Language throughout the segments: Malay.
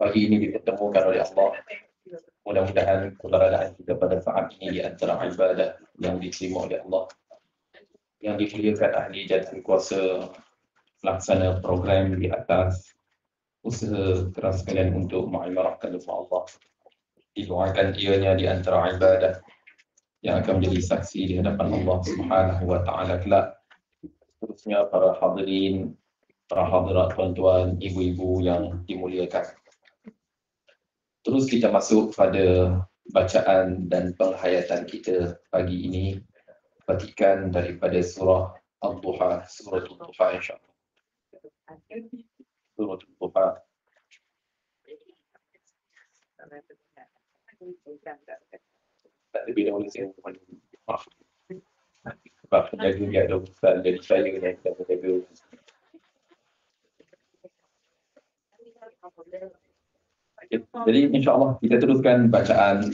pagi ini dipertemukan oleh Allah. Mudah-mudahan keberadaan kita pada saat ini di antara ibadah yang diterima oleh Allah, yang dimuliakan ahli dan kuasa pelaksana program di atas usaha keras kalian untuk mengimarahkan rumah Allah. Didoakan ianya di antara ibadah yang akan menjadi saksi di hadapan Allah Subhanahu wa taala kelak. Seterusnya para hadirin, para hadirat, tuan-tuan, ibu-ibu yang dimuliakan. Terus kita masuk pada bacaan dan penghayatan kita pagi ini, petikan daripada surah Al-Duha, surah Al-Duha insya-Allah. Surah Al-Duha. Tak lebih dahulu saya maaf. Sebab penjaga dia ada ustaz, jadi saya yang akan menjaga. Jadi insya-Allah kita teruskan bacaan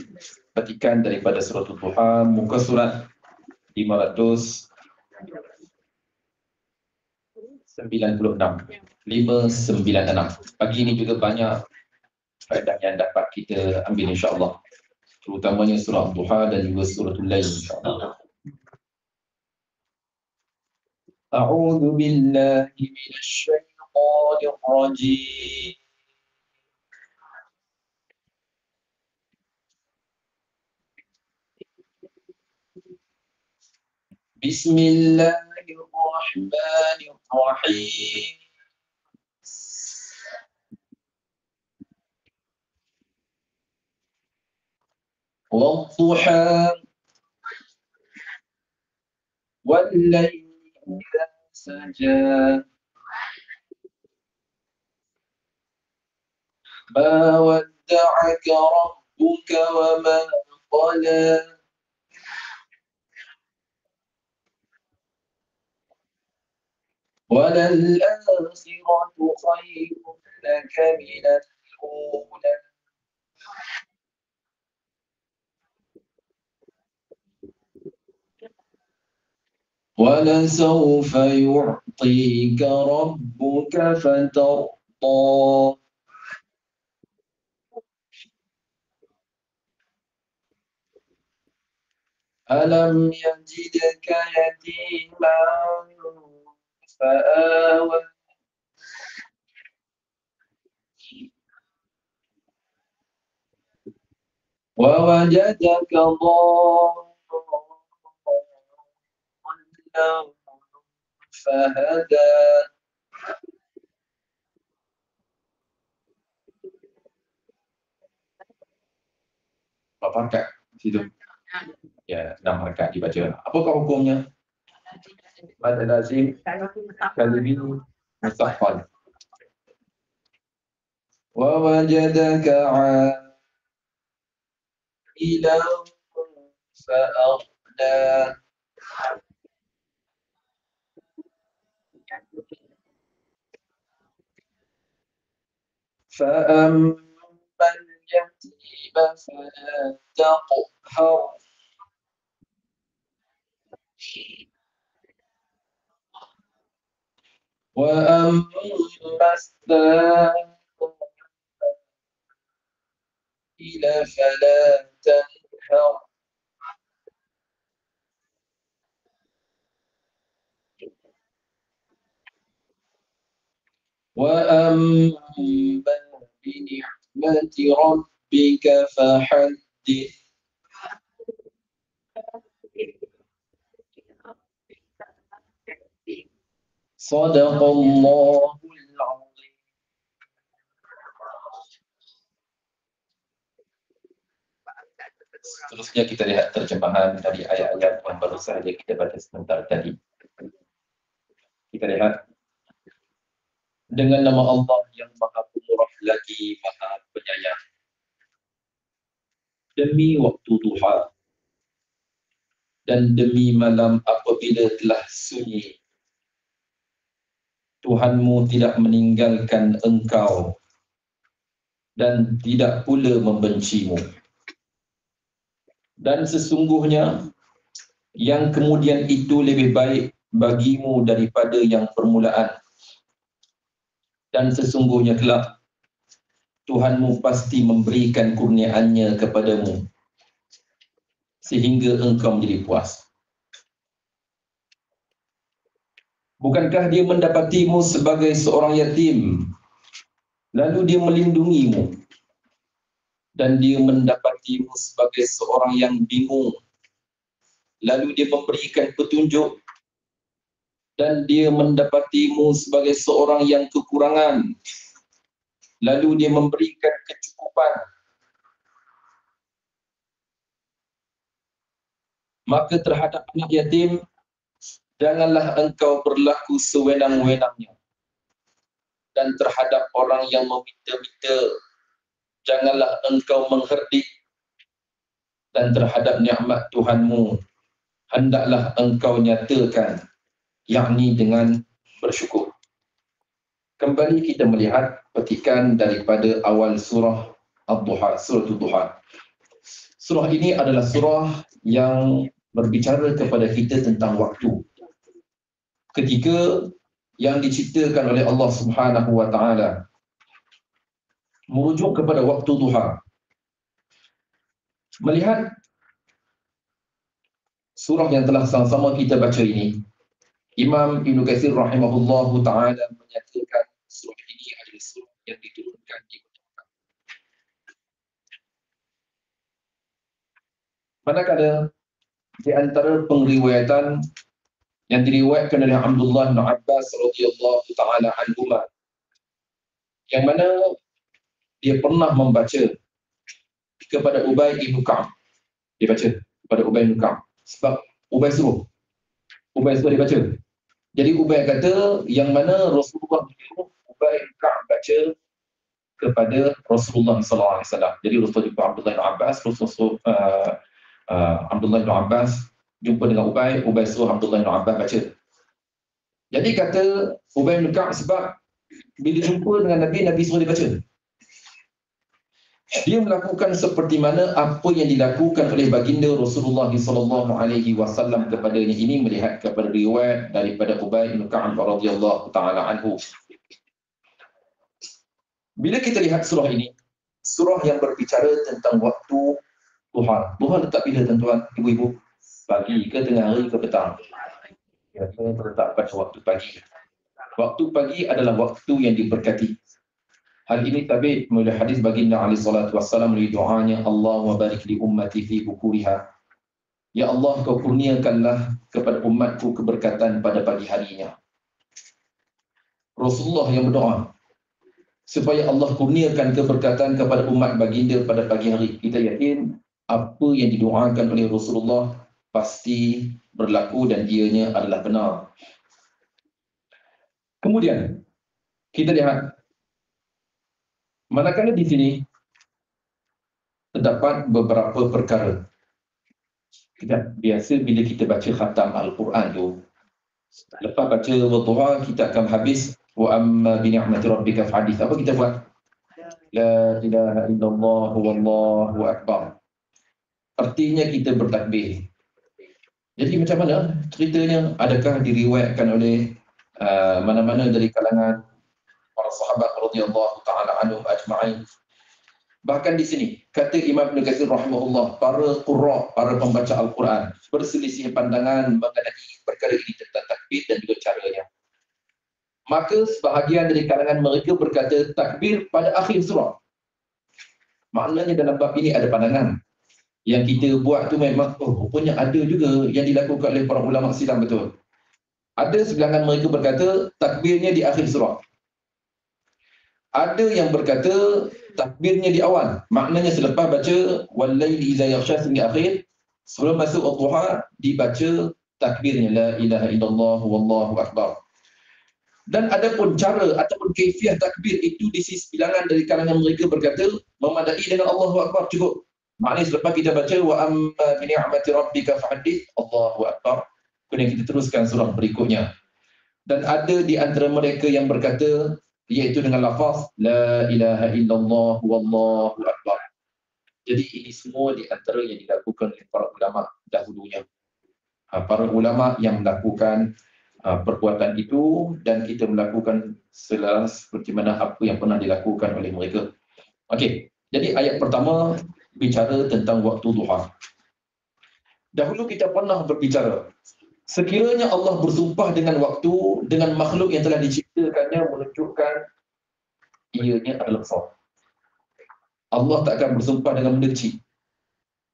petikan daripada surah Al-Duha, muka surat 596. 596. Pagi ini juga banyak faedah yang dapat kita ambil insya-Allah. Terutamanya surah Al-Duha dan juga surah Al-Lail insya-Allah. A'udzu billahi minasyaitonir rajim. Bismillahirrahmanirrahim. Wadduha wal-laili idza saja. Ma wadda'aka rabbuka wa ma qala. وَلَلْآخِرَةُ خَيْرٌ لَكَ مِنَ الْأُولَى وَلَسَوْفَ يُعْطِيكَ رَبُّكَ فَتَرْضَىٰ أَلَمْ يَجِدْكَ يَتِيمًا فَآوَىٰ وَوَجَدَكَ ضَالًّا فَهَدَىٰ Berapa rakaat situ? Ya, 6 rakaat dibaca. Apakah hukumnya? Mad lazim, kalbi, mustaqqal. Wa wajadaka 'ailan fa'aghna. فأما اليتيم فلا تقهر وأما السائل فلا تنهر وأما بنعمة ربك فحدث. Sadaqallahul azim. Seterusnya kita lihat terjemahan dari ayat-ayat yang baru saja kita baca sebentar tadi. Kita lihat. Dengan nama Allah yang Maha Pemurah lagi Maha Penyayang. Demi waktu duha dan demi malam apabila telah sunyi, Tuhanmu tidak meninggalkan engkau dan tidak pula membencimu. Dan sesungguhnya yang kemudian itu lebih baik bagimu daripada yang permulaan. Dan sesungguhnya kelak Tuhanmu pasti memberikan kurniaannya kepadamu sehingga engkau menjadi puas. Bukankah dia mendapatimu sebagai seorang yatim, lalu dia melindungimu, dan dia mendapatimu sebagai seorang yang bingung, lalu dia memberikan petunjuk, dan dia mendapatimu sebagai seorang yang kekurangan, lalu dia memberikan kecukupan. Maka terhadap anak yatim, janganlah engkau berlaku sewenang-wenangnya. Dan terhadap orang yang meminta-minta, janganlah engkau mengherdik. Dan terhadap nikmat Tuhanmu, hendaklah engkau nyatakan, yakni dengan bersyukur. Kembali kita melihat petikan daripada awal surah Ad-Duha, surah Ad-Duha. Surah ini adalah surah yang berbicara kepada kita tentang waktu. Ketika yang diciptakan oleh Allah Subhanahu wa taala merujuk kepada waktu duha. Melihat surah yang telah sama-sama kita baca ini, Imam Ibn Katsir rahimahullahu taala menyatakan surah ini adalah surah yang diturunkan di Mekah. Manakala di antara pengriwayatan yang diriwayatkan oleh Abdullah bin Abbas radhiyallahu taala anhuma, yang mana dia pernah membaca kepada Ubay bin Ka'ab. Dia baca kepada Ubay bin Ka'ab sebab Ubay suruh dia baca. Jadi Ubay kata yang mana Rasulullah menyuruh Ubay bin Ka'ab baca kepada Rasulullah sallallahu alaihi wasallam. Jadi Rasulullah jumpa Abdullah bin Abbas, Abdullah bin Abbas jumpa dengan Ubay suruh Abdullah bin Abbas baca. Jadi kata Ubay bin Ka'ab sebab bila jumpa dengan Nabi suruh dia baca. Dia melakukan seperti mana apa yang dilakukan oleh baginda Rasulullah sallallahu alaihi wasallam kepadanya. Ini melihat kepada riwayat daripada Ubay bin Ka'ab radhiyallahu taala anhu. Bila kita lihat surah ini, surah yang berbicara tentang waktu duha. Duha letak bila tuan-tuan, ibu-ibu? Pagi ke tengah hari ke petang? Ya, terletak pada waktu pagi. Waktu pagi adalah waktu yang diberkati. Hal ini tabit melalui hadis baginda alaihi salatu wassalam melalui doanya, Allahumma barik li ummati fi bukuriha. Ya Allah, kau kurniakanlah kepada umatku keberkatan pada pagi harinya. Rasulullah yang berdoa supaya Allah kurniakan keberkatan kepada umat baginda pada pagi hari. Kita yakin apa yang didoakan oleh Rasulullah pasti berlaku dan ianya adalah benar. Kemudian kita lihat manakala di sini terdapat beberapa perkara. Kita biasa bila kita baca khatam Al-Quran tu, lepas baca Wadduha kita akan habis wa amma bi ni'mati rabbika fahadits. Apa kita buat? La ilaha illallah wallahu akbar. Artinya kita bertakbir. Jadi macam mana ceritanya? Adakah diriwayatkan oleh mana-mana dari kalangan para sahabat radhiyallahu taala anhum ajma'in? Bahkan di sini kata Imam Ibn Katsir rahimahullah, para qurra, para pembaca Al-Quran berselisih pandangan mengenai perkara ini tentang takbir dan juga caranya. Maka sebahagian dari kalangan mereka berkata takbir pada akhir surah. Maknanya dalam bab ini ada pandangan. Yang kita buat tu memang rupanya ada juga yang dilakukan oleh para ulama silam, betul. Ada sebilangan mereka berkata takbirnya di akhir surah. Ada yang berkata takbirnya di awal. Maknanya selepas baca wal-laili idza yaghsha hingga akhir, sebelum masuk ad-duha dibaca takbirnya la ilaha illallah wallahu akbar. Dan adapun cara ataupun kaifiah takbir itu di sisi bilangan dari kalangan mereka berkata memadai dengan Allahu akbar cukup. Maknanya selepas kita baca wa amma bi ni'mati rabbika fahadits, Allahu akbar, kemudian kita teruskan surah berikutnya. Dan ada di antara mereka yang berkata iaitu dengan lafaz la ilaha illallah wallahu akbar. Jadi ini semua di antara yang dilakukan oleh para ulama dahulunya. Para ulama yang melakukan perbuatan itu dan kita melakukan seperti mana apa yang pernah dilakukan oleh mereka. Okey, jadi ayat pertama bicara tentang waktu duha. Dahulu kita pernah berbicara, sekiranya Allah bersumpah dengan waktu, dengan makhluk yang telah diciptakannya menunjukkan ianya adalah besar. Allah tak akan bersumpah dengan benda kecil.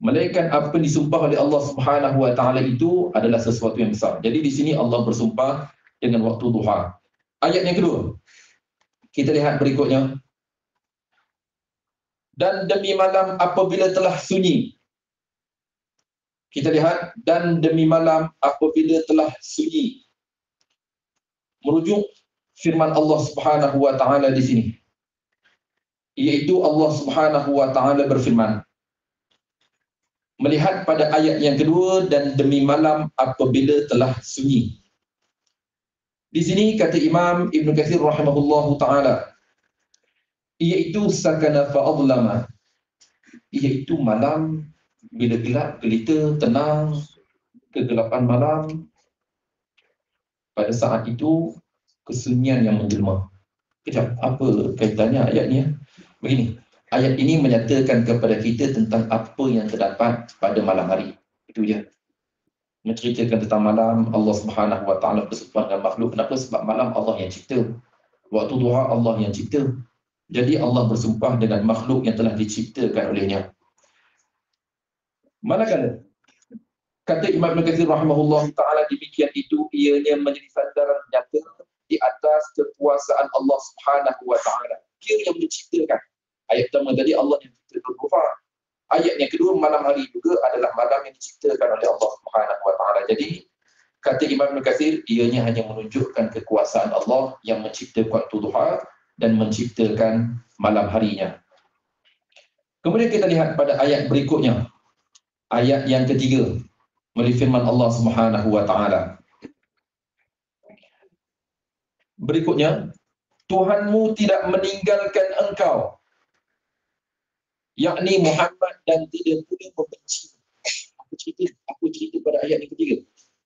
Melainkan apa yang disumpah oleh Allah Subhanahu wa taala itu adalah sesuatu yang besar. Jadi di sini Allah bersumpah dengan waktu duha. Ayat yang kedua, kita lihat berikutnya. Dan demi malam apabila telah sunyi. Kita lihat, dan demi malam apabila telah sunyi. Merujuk firman Allah Subhanahu wa taala di sini. Iaitu Allah Subhanahu wa taala berfirman, melihat pada ayat yang kedua, dan demi malam apabila telah sunyi. Di sini kata Imam Ibn Katsir rahimahullahu taala, iaitu sakana fa'adlama, iaitu malam bila gelap gelita tenang, kegelapan malam, pada saat itu kesunyian yang menjelma. Kejap, apa kaitannya ayat ni? Begini, ayat ini menyatakan kepada kita tentang apa yang terdapat pada malam hari. Itu je. Menceritakan tentang malam, Allah Subhanahu wa taala bersumpah dengan makhluk. Kenapa? Sebab malam Allah yang cipta. Waktu duha Allah yang cipta. Jadi Allah bersumpah dengan makhluk yang telah diciptakan olehnya. Manakala kata Imam Ibn Katsir rahimahullah ta'ala demikian itu, ianya menjadi sandaran nyata di atas kekuasaan Allah Subhanahu wa ta'ala. Dia yang menciptakan. Ayat pertama tadi Allah yang menciptakan duha. Ayat yang kedua, malam hari juga adalah malam yang diciptakan oleh Allah Subhanahu wa ta'ala. Jadi kata Imam Ibn Katsir, ianya hanya menunjukkan kekuasaan Allah yang menciptakan waktu duha dan menciptakan malam harinya. Kemudian kita lihat pada ayat berikutnya, ayat yang ketiga, melalui firman Allah Subhanahu wa taala. Berikutnya, Tuhanmu tidak meninggalkan engkau, yakni Muhammad, dan tidak pula membenci. Aku cerita pada ayat yang ketiga.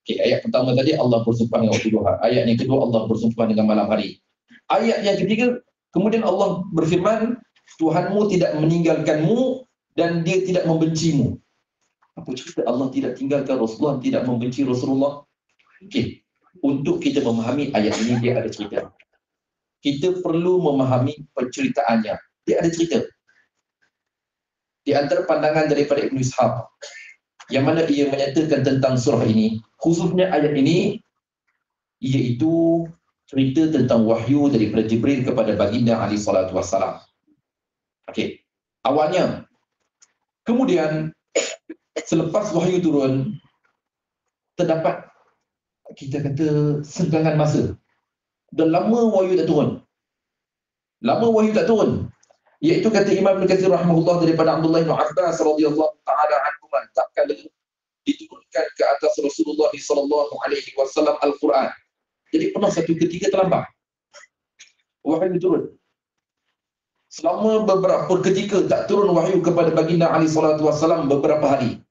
Okay, ayat pertama tadi Allah bersumpah dengan waktu duha. Ayat yang kedua Allah bersumpah dengan malam hari. Ayat yang ketiga, kemudian Allah berfirman, Tuhanmu tidak meninggalkanmu dan dia tidak membencimu. Apa cerita Allah tidak tinggalkan Rasulullah, tidak membenci Rasulullah? Okey, untuk kita memahami ayat ini, dia ada cerita. Kita perlu memahami penceritaannya. Dia ada cerita. Di antara pandangan daripada Ibn Ishaq, yang mana ia menyatakan tentang surah ini, khususnya ayat ini, iaitu cerita tentang wahyu daripada Jibril kepada baginda alaihi salatu wassalam. Okey, awalnya, kemudian selepas wahyu turun, terdapat, kita kata, senggangan masa. Dah lama wahyu tak turun. Lama wahyu tak turun. Iaitu kata Imam Ibn Katsir rahimahullah daripada Abdullah bin Abbas radhiyallahu taala anhu, tak kala diturunkan ke atas Rasulullah sallallahu alaihi wasallam Al-Quran. Jadi pernah satu ketika terlambat wahyu turun. Selama beberapa ketika tak turun wahyu kepada baginda alaihi salatu wasallam beberapa hari.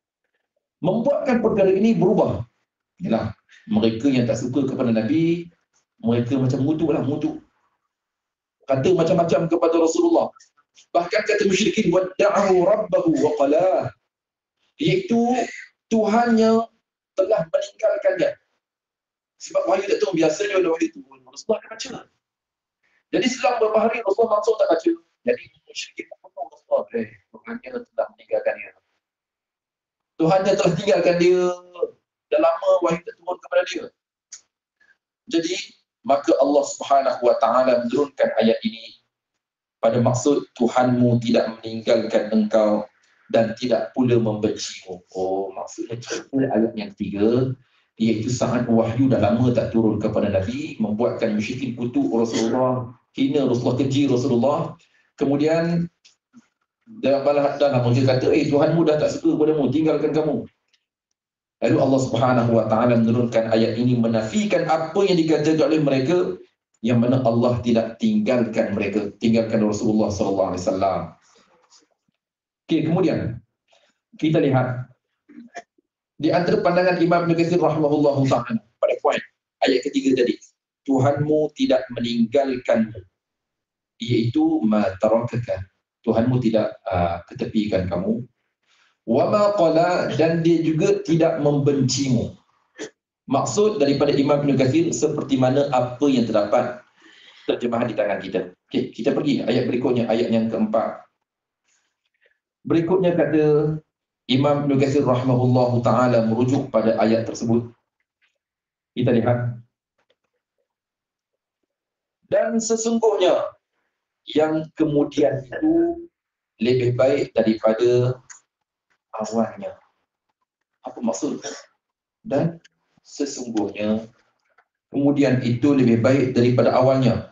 Membuatkan perkara ini berubah. Yalah, mereka yang tak suka kepada Nabi, mereka macam mutu. Kata macam-macam kepada Rasulullah. Bahkan kata musyrikin, wadda'ahu rabbahu wa qalah, iaitu Tuhannya telah meninggalkannya. Sebab wahyu tak turun, biasanya bila wahyu turun Rasulullah akan baca. Jadi selama beberapa hari Rasulullah langsung tak baca. Jadi musyrikin Rasulullah, Tuhannya telah meninggalkan dia. Tuhannya telah tinggalkan dia. Dah lama wahyu tak turun kepada dia. Jadi maka Allah Subhanahu wa taala menurunkan ayat ini pada maksud Tuhanmu tidak meninggalkan engkau dan tidak pula membencimu. Oh, maksudnya cerita ayat yang ketiga, iaitu saat wahyu dah lama tak turun kepada Nabi, membuatkan musyrikin kutuk Rasulullah, hina Rasulullah, keji Rasulullah. Kemudian dalam mereka kata, Tuhanmu dah tak suka padamu, tinggalkan kamu. Lalu Allah Subhanahu wa taala menurunkan ayat ini menafikan apa yang dikatakan oleh mereka, yang mana Allah tidak tinggalkan mereka, tinggalkan Rasulullah sallallahu alaihi wasallam. Okey, kemudian kita lihat di antara pandangan Imam Ibn Katsir rahimahullahu taala pada poin ayat ketiga tadi, Tuhanmu tidak meninggalkanmu, iaitu ma tarakaka, Tuhanmu tidak ketepikan kamu. Wa ma qala, dan dia juga tidak membencimu. Maksud daripada Imam Ibn Katsir seperti mana apa yang terdapat terjemahan di tangan kita. Okey, kita pergi ayat berikutnya, ayat yang keempat. Berikutnya kata Imam Ibn Katsir rahimahullahu taala merujuk pada ayat tersebut. Kita lihat. Dan sesungguhnya yang kemudian itu lebih baik daripada awalnya. Apa maksud? Dan sesungguhnya kemudian itu lebih baik daripada awalnya.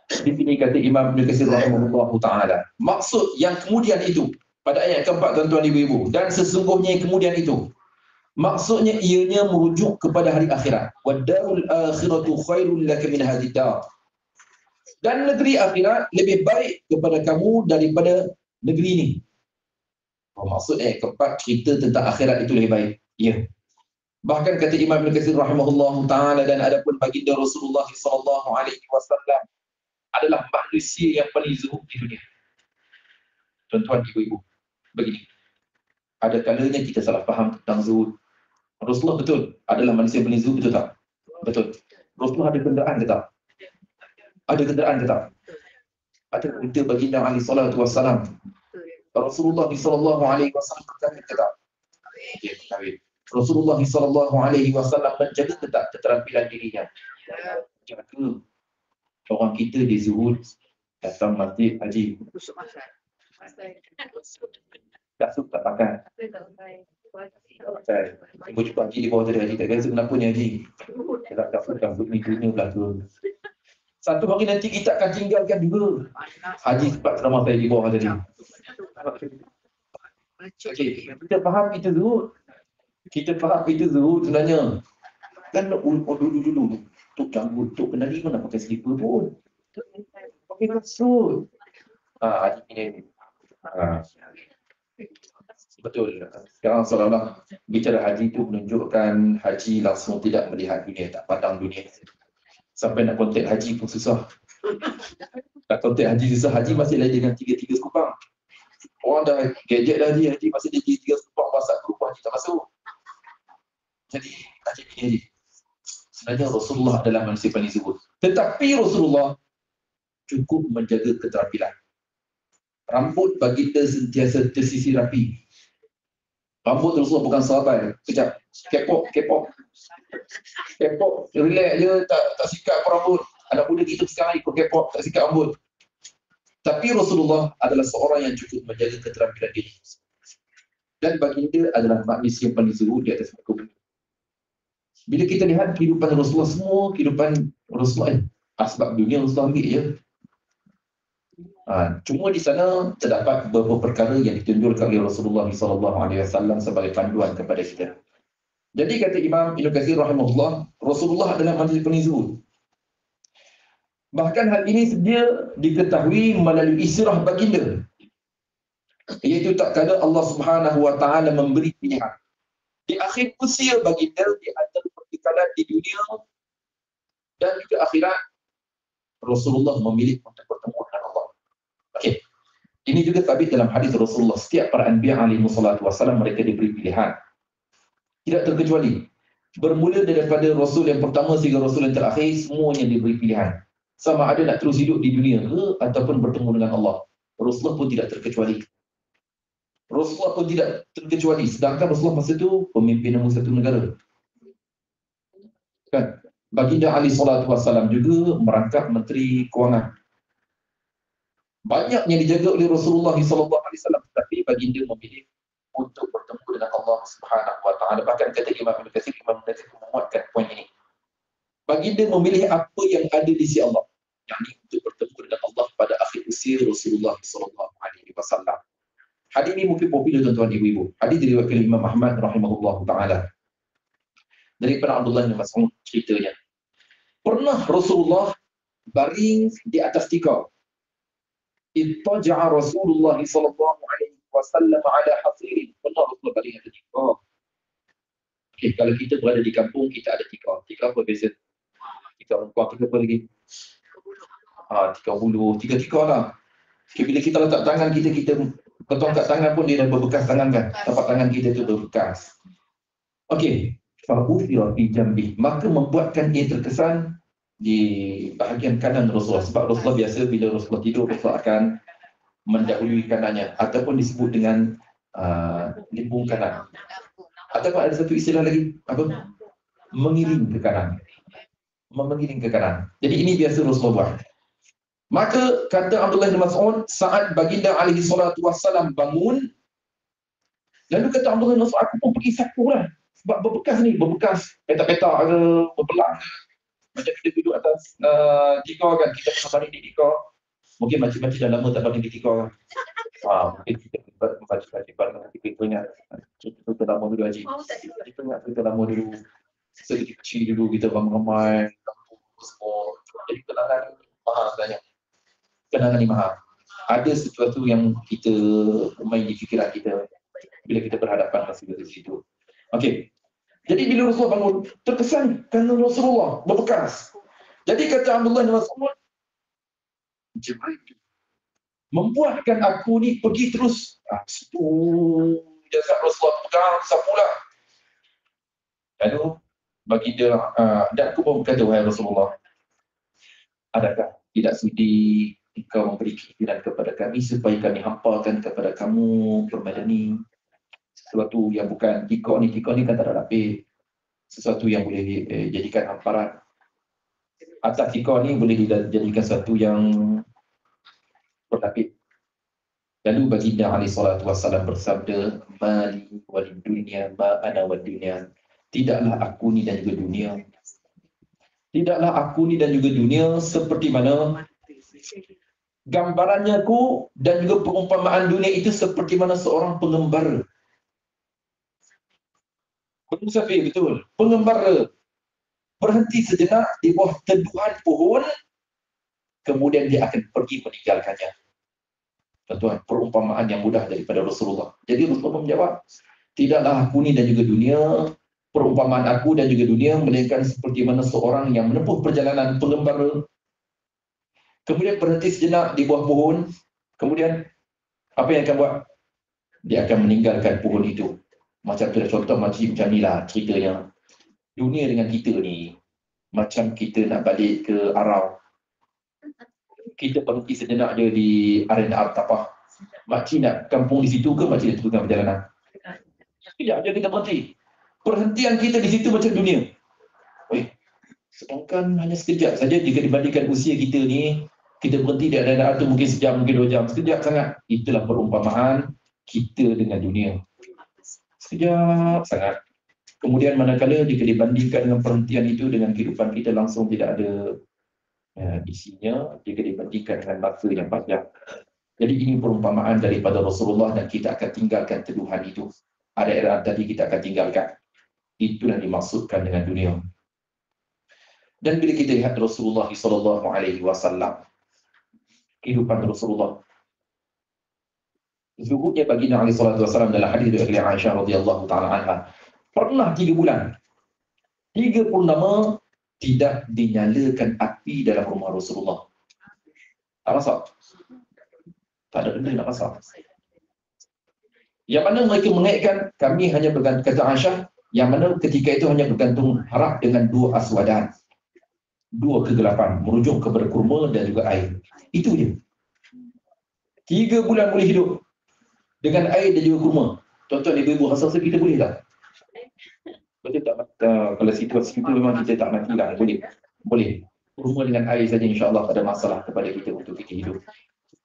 Di sini kata Imam Ibn Katsir rahimahullahu taala, maksud yang kemudian itu pada ayat keempat, tuan-tuan ibu-ibu, dan sesungguhnya yang kemudian itu, maksudnya ianya merujuk kepada hari akhirat. Wadarul akhiratu khairul laka min hadhihi dar. Dan negeri akhirat lebih baik kepada kamu daripada negeri ini. Maksud ayat keempat, cerita tentang akhirat itu lebih baik. Ya. Bahkan kata Imam Ibn Katsir rahimahullahu taala, dan adapun baginda Rasulullah sallallahu alaihi wasallam adalah manusia yang paling zuhud di dunia. Tuan-tuan ibu-ibu, begini. Ada kalanya kita salah faham tentang zuhud. Rasulullah betul adalah manusia yang paling zuhud, betul tak? Betul. Rasulullah ada kenderaan ke tak? Ada kenderaan ke tak? Ada unta baginda alaihi salatu wassalam. Rasulullah sallallahu alaihi wasallam berkata ke tak? Ya, kawin. Rasulullah sallallahu alaihi wasallam menjaga ketat keterampilan dirinya. Jaga. Orang kita di zuhud datang masjid haji. Tak suka tak makan. Ibu jumpa haji di bawah tadi haji. Tak kira kenapa ni haji. Tak suka dunia belakang. Satu hari nanti kita akan tinggalkan juga haji sebab selama saya di bawah tadi. Okay. Kita faham itu zuhud. Kita faham itu zuhud sebenarnya. Kan dulu-dulu untuk janggut, untuk kendali mana pakai slipper pun. Pakai kasut. Haji ini. Betul. Sekarang seolah-olah bicara haji itu menunjukkan haji langsung tidak melihat dunia, tak pandang dunia. Sampai nak kontak haji pun susah. Nak kontak haji susah. Haji masih lagi dengan tiga-tiga sekupang. Orang dah gadget dah haji masih ada tiga sekupang masak berubah haji tak masuk. Jadi haji ini sebenarnya Rasulullah adalah manusia paling zuhud. Tetapi Rasulullah cukup menjaga keterampilan. Rambut baginda sentiasa tersisir rapi. Rambut Rasulullah bukan sahabat. Kejap. Kepok. Relax je, tak sikat rambut. Anak muda kita sekarang ikut kepok, tak sikat rambut. Tapi Rasulullah adalah seorang yang cukup menjaga keterampilan diri. Dan baginda adalah manusia yang paling zuhud di atas muka bumi. Bila kita lihat kehidupan Rasulullah, semua kehidupan Rasulullah, asbab dunia Rasulullah ambil je. Cuma di sana terdapat beberapa perkara yang ditunjukkan oleh Rasulullah SAW sebagai panduan kepada kita. Jadi kata Imam Ibn Katsir rahimahullah, Rasulullah adalah manusia paling zuhud. Bahkan hal ini sedia diketahui melalui israh baginda. Iaitu tak kala Allah Subhanahu wa taala memberi pilihan. Di akhir usia baginda, di antara perbekalan di dunia dan juga akhirat, Rasulullah memilih untuk bertemu dengan Allah. Okey. Ini juga sabit dalam hadis Rasulullah. Setiap para anbiya alaihi wassalatu wassalam mereka diberi pilihan. Tidak terkecuali. Bermula daripada Rasul yang pertama sehingga Rasul yang terakhir, semuanya diberi pilihan. Sama ada nak terus hidup di dunia ke ataupun bertemu dengan Allah. Rasulullah pun tidak terkecuali. Rasulullah pun tidak terkecuali. Sedangkan Rasulullah masa itu pemimpin nombor satu negara. Kan? Baginda alaihi salatu wassalam juga merangkap menteri kewangan. Banyak yang dijaga oleh Rasulullah SAW, tetapi baginda memilih untuk bertemu dengan Allah Subhanahu wa taala. Bahkan kata Imam Ibn Katsir menguatkan poin ini. Baginda memilih apa yang ada di sisi Allah, yakni untuk bertemu dengan Allah pada akhir usia Rasulullah SAW. Hadis ini mungkin popular tuan-tuan ibu-ibu. Hadis diriwayatkan oleh Imam Ahmad rahimahullahu taala. Daripada Abdullah bin Mas'ud ceritanya. Pernah Rasulullah baring di atas tikar. Ittaja'a Rasulullah sallallahu alaihi wasallam ala hasirin. Pernah Rasulullah baring atas tikar. Okay, kalau kita berada di kampung, kita ada tikar. Tikar apa biasa? Tikar rumpah, tikar apa lagi? Tikar bulu, tiga tikar lah. Okay, bila kita letak tangan kita potong kat tangan pun dia dah berbekas tangan kan. Tapak tangan kita tu berbekas. Okey, fa'ufira fi jambi, maka membuatkan dia terkesan di bahagian kanan Rasulullah. Sebab Rasulullah biasa bila Rasulullah tidur, Rasulullah akan mendahului kanannya ataupun disebut dengan limbung kanan. Ataupun ada satu istilah lagi, apa? Mengiring ke kanan. Mengiring ke kanan. Jadi ini biasa Rasulullah buat. Maka kata Abdullah bin Mas'ud, saat baginda alaihi salatu wassalam bangun, lalu kata Abdullah bin Mas'ud, aku pun pergi sapu lah. Sebab berbekas ni, berbekas petak-petak ke, berbelang ke. Macam kita duduk atas tikar kan, kita pernah baring di tikar. Mungkin makcik-makcik dah lama tak baring di tikar kan. Mungkin kita makcik-makcik baring nanti kita ingat. Kita lama dulu Haji. Kita ingat kita lama dulu. Sedikit kecil dulu, kita ramai-ramai. Semua. Jadi kenangan mahal sebenarnya. Kenangan ni mahal. Ada sesuatu yang kita main di fikiran kita bila kita berhadapan dengan segala sesuatu. Okey. Jadi bila Rasulullah bangun, terkesan kerana Rasulullah berbekas. Jadi kata Abdullah bin Mas'ud, Jibril membuatkan aku ni pergi terus jasad Rasulullah pegang sapulah. Lalu baginda dan aku pun berkata, wahai Rasulullah, adakah tidak sudi engkau memberi keinginan kepada kami supaya kami hampakan kepada kamu permainan ni, sesuatu yang bukan tikar ni kan tak ada lapis, sesuatu yang boleh jadikan hamparan. Atas tikar ni boleh dijadikan sesuatu yang berlapis. Lalu baginda alaihi salatu wassalam bersabda, mali walid dunya ma ana wad dunya, tidaklah aku ni dan juga dunia, tidaklah aku ni dan juga dunia seperti mana gambarannya aku, dan juga perumpamaan dunia itu seperti mana seorang pengembara. Bermusafir, betul. Pengembara berhenti sejenak di bawah teduhan pohon, kemudian dia akan pergi meninggalkannya. Tuan-tuan, perumpamaan yang mudah daripada Rasulullah. Jadi Rasulullah menjawab, tidaklah aku ni dan juga dunia, perumpamaan aku dan juga dunia, melainkan seperti mana seorang yang menempuh perjalanan pengembara, kemudian berhenti sejenak di bawah pohon, kemudian apa yang akan buat? Dia akan meninggalkan pohon itu. Macam tu, contoh macam ni lah ceritanya. Dunia dengan kita ni, macam kita nak balik ke Arau. Kita berhenti sejenak je di Arena Artapah. Makcik nak kampung di situ ke makcik nak teruskan perjalanan? Sekejap je kita berhenti. Perhentian kita di situ macam dunia. Sedangkan hanya sekejap saja jika dibandingkan usia kita ni, kita berhenti di Arena Artapah mungkin sejam, mungkin 2 jam. Sekejap sangat. Itulah perumpamaan kita dengan dunia. Sekejap sangat. Kemudian manakala jika dibandingkan dengan perhentian itu dengan kehidupan kita langsung tidak ada isinya jika dibandingkan dengan masa yang panjang. Jadi ini perumpamaan daripada Rasulullah dan kita akan tinggalkan teduhan itu. Ada era tadi kita akan tinggalkan. Itulah dimaksudkan dengan dunia. Dan bila kita lihat Rasulullah SAW, kehidupan Rasulullah, zuhudnya baginda alaihi salatu wasallam dalam hadis dari Aisyah radhiyallahu taala anha, pernah 3 bulan 3 purnama tidak dinyalakan api dalam rumah Rasulullah. Tak masak. Tak ada benda nak masak. Yang mana mereka mengaitkan, kami hanya bergantung, kata Aisyah, yang mana ketika itu hanya bergantung harap dengan 2 aswadan, 2 kegelapan, merujuk kepada kurma dan juga air. Itu je. 3 bulan boleh hidup dengan air dan juga kurma. Tuan-tuan, ibu-ibu, rasa kita boleh tak? Betul tak? Kalau situasi itu memang kita tak mati lah. Boleh. Kurma dengan air saja, insya-Allah tak ada masalah kepada kita untuk kita hidup.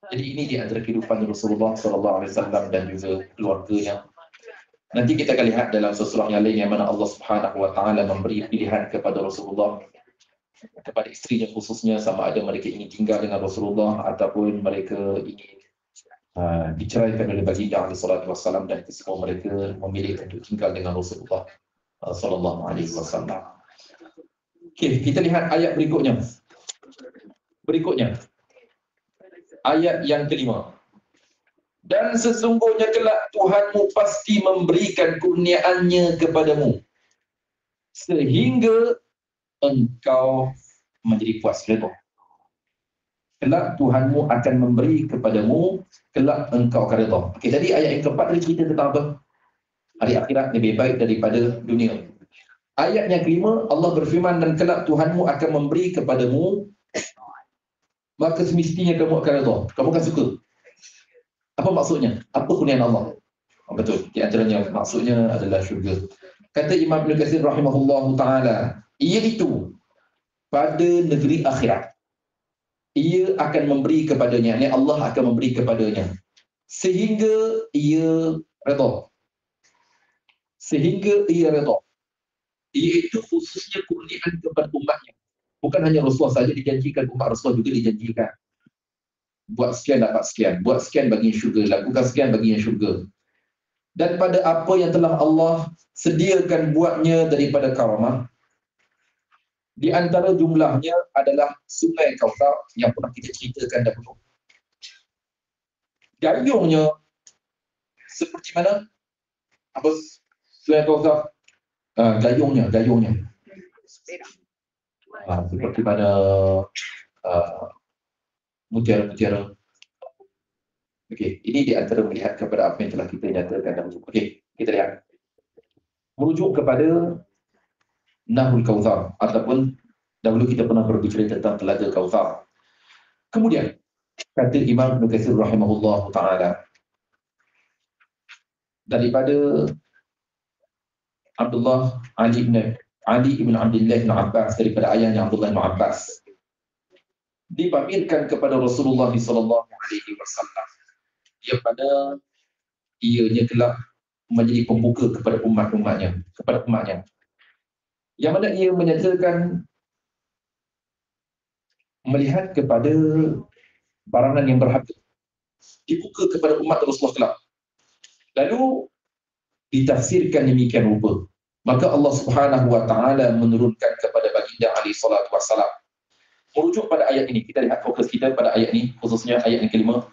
Jadi ini di antara kehidupan Rasulullah SAW dan juga keluarganya. Nanti kita akan lihat dalam surah yang lain yang mana Allah Subhanahu Wa Taala memberi pilihan kepada Rasulullah, kepada isterinya khususnya, sama ada mereka ingin tinggal dengan Rasulullah ataupun mereka ingin diceraikan oleh baginda alaihi salatu wassalam, dan semua mereka memilih untuk tinggal dengan Rasulullah sallallahu alaihi wasallam. Okey, kita lihat ayat berikutnya. Ayat yang kelima. Dan sesungguhnya kelak Tuhanmu pasti memberikan kurniaannya kepadamu sehingga engkau menjadi puas redha. kelak Tuhanmu akan memberi kepadamu, kelak engkau akan redha. Okey, jadi ayat yang keempat tadi cerita tentang apa? Hari akhirat lebih baik daripada dunia. Ayat yang kelima, Allah berfirman, dan kelak Tuhanmu akan memberi kepadamu, maka semestinya kamu akan redha. Kamu akan suka. Apa maksudnya? Apa kurniaan Allah? Betul. Di antaranya maksudnya adalah syurga. Kata Imam Ibn Katsir rahimahullahu taala, iaitu pada negeri akhirat ia akan memberi kepadanya, yakni Allah akan memberi kepadanya sehingga ia redha. Sehingga ia redha. Iaitu khususnya kurniaan kepada umatnya. Bukan hanya Rasulullah saja dijanjikan, umat Rasulullah juga dijanjikan. Buat sekian dapat sekian, buat sekian bagi syurga, lakukan sekian bagi yang syurga. Dan pada apa yang telah Allah sediakan buatnya daripada karamah, di antara jumlahnya adalah sungai Kautsar yang pernah kita ceritakan dahulu. Gayungnya seperti mana? Apa sungai Kautsar? Gayungnya. Seperti mana mutiara-mutiara. Okey, ini di antara melihat kepada apa yang telah kita nyatakan dahulu. Okey, kita lihat. Merujuk kepada Nahul Kautsar ataupun dahulu kita pernah berbicara tentang Telaga Kautsar. Kemudian kata Imam Ibn Katsir rahimahullah taala daripada Abdullah Ali ibn Abdullah bin Abbas, daripada ayahnya Abdullah bin Abbas, dipamirkan kepada Rasulullah sallallahu alaihi wasallam yang pada ianya kelak menjadi pembuka kepada umatnya. Yang mana ia menyatakan melihat kepada barangan yang berharga dibuka kepada umat Rasulullah kelak. Lalu ditafsirkan demikian rupa. Maka Allah Subhanahu wa taala menurunkan kepada baginda alaihi salatu wassalam. Merujuk pada ayat ini, kita lihat fokus kita pada ayat ini, khususnya ayat yang kelima.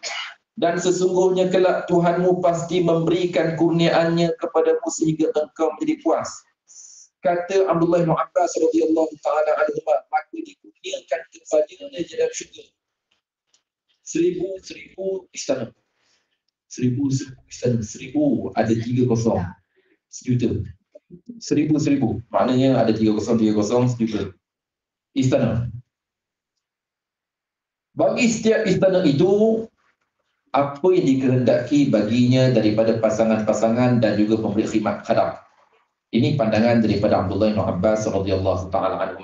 Dan sesungguhnya kelak Tuhanmu pasti memberikan kurniaannya kepadamu sehingga engkau menjadi puas. Kata Abdullah bin Abbas radhiyallahu taala anhu, maka dikurniakan kepadanya dalam syurga 1000 istana. 1000 istana. 1000 ada 30 sejuta. 1000 maknanya ada 30 sejuta istana. Bagi setiap istana itu apa yang dikehendaki baginya daripada pasangan-pasangan dan juga pemberi khidmat khadam. Ini pandangan daripada Abdullah bin Abbas radhiyallahu taala anhu.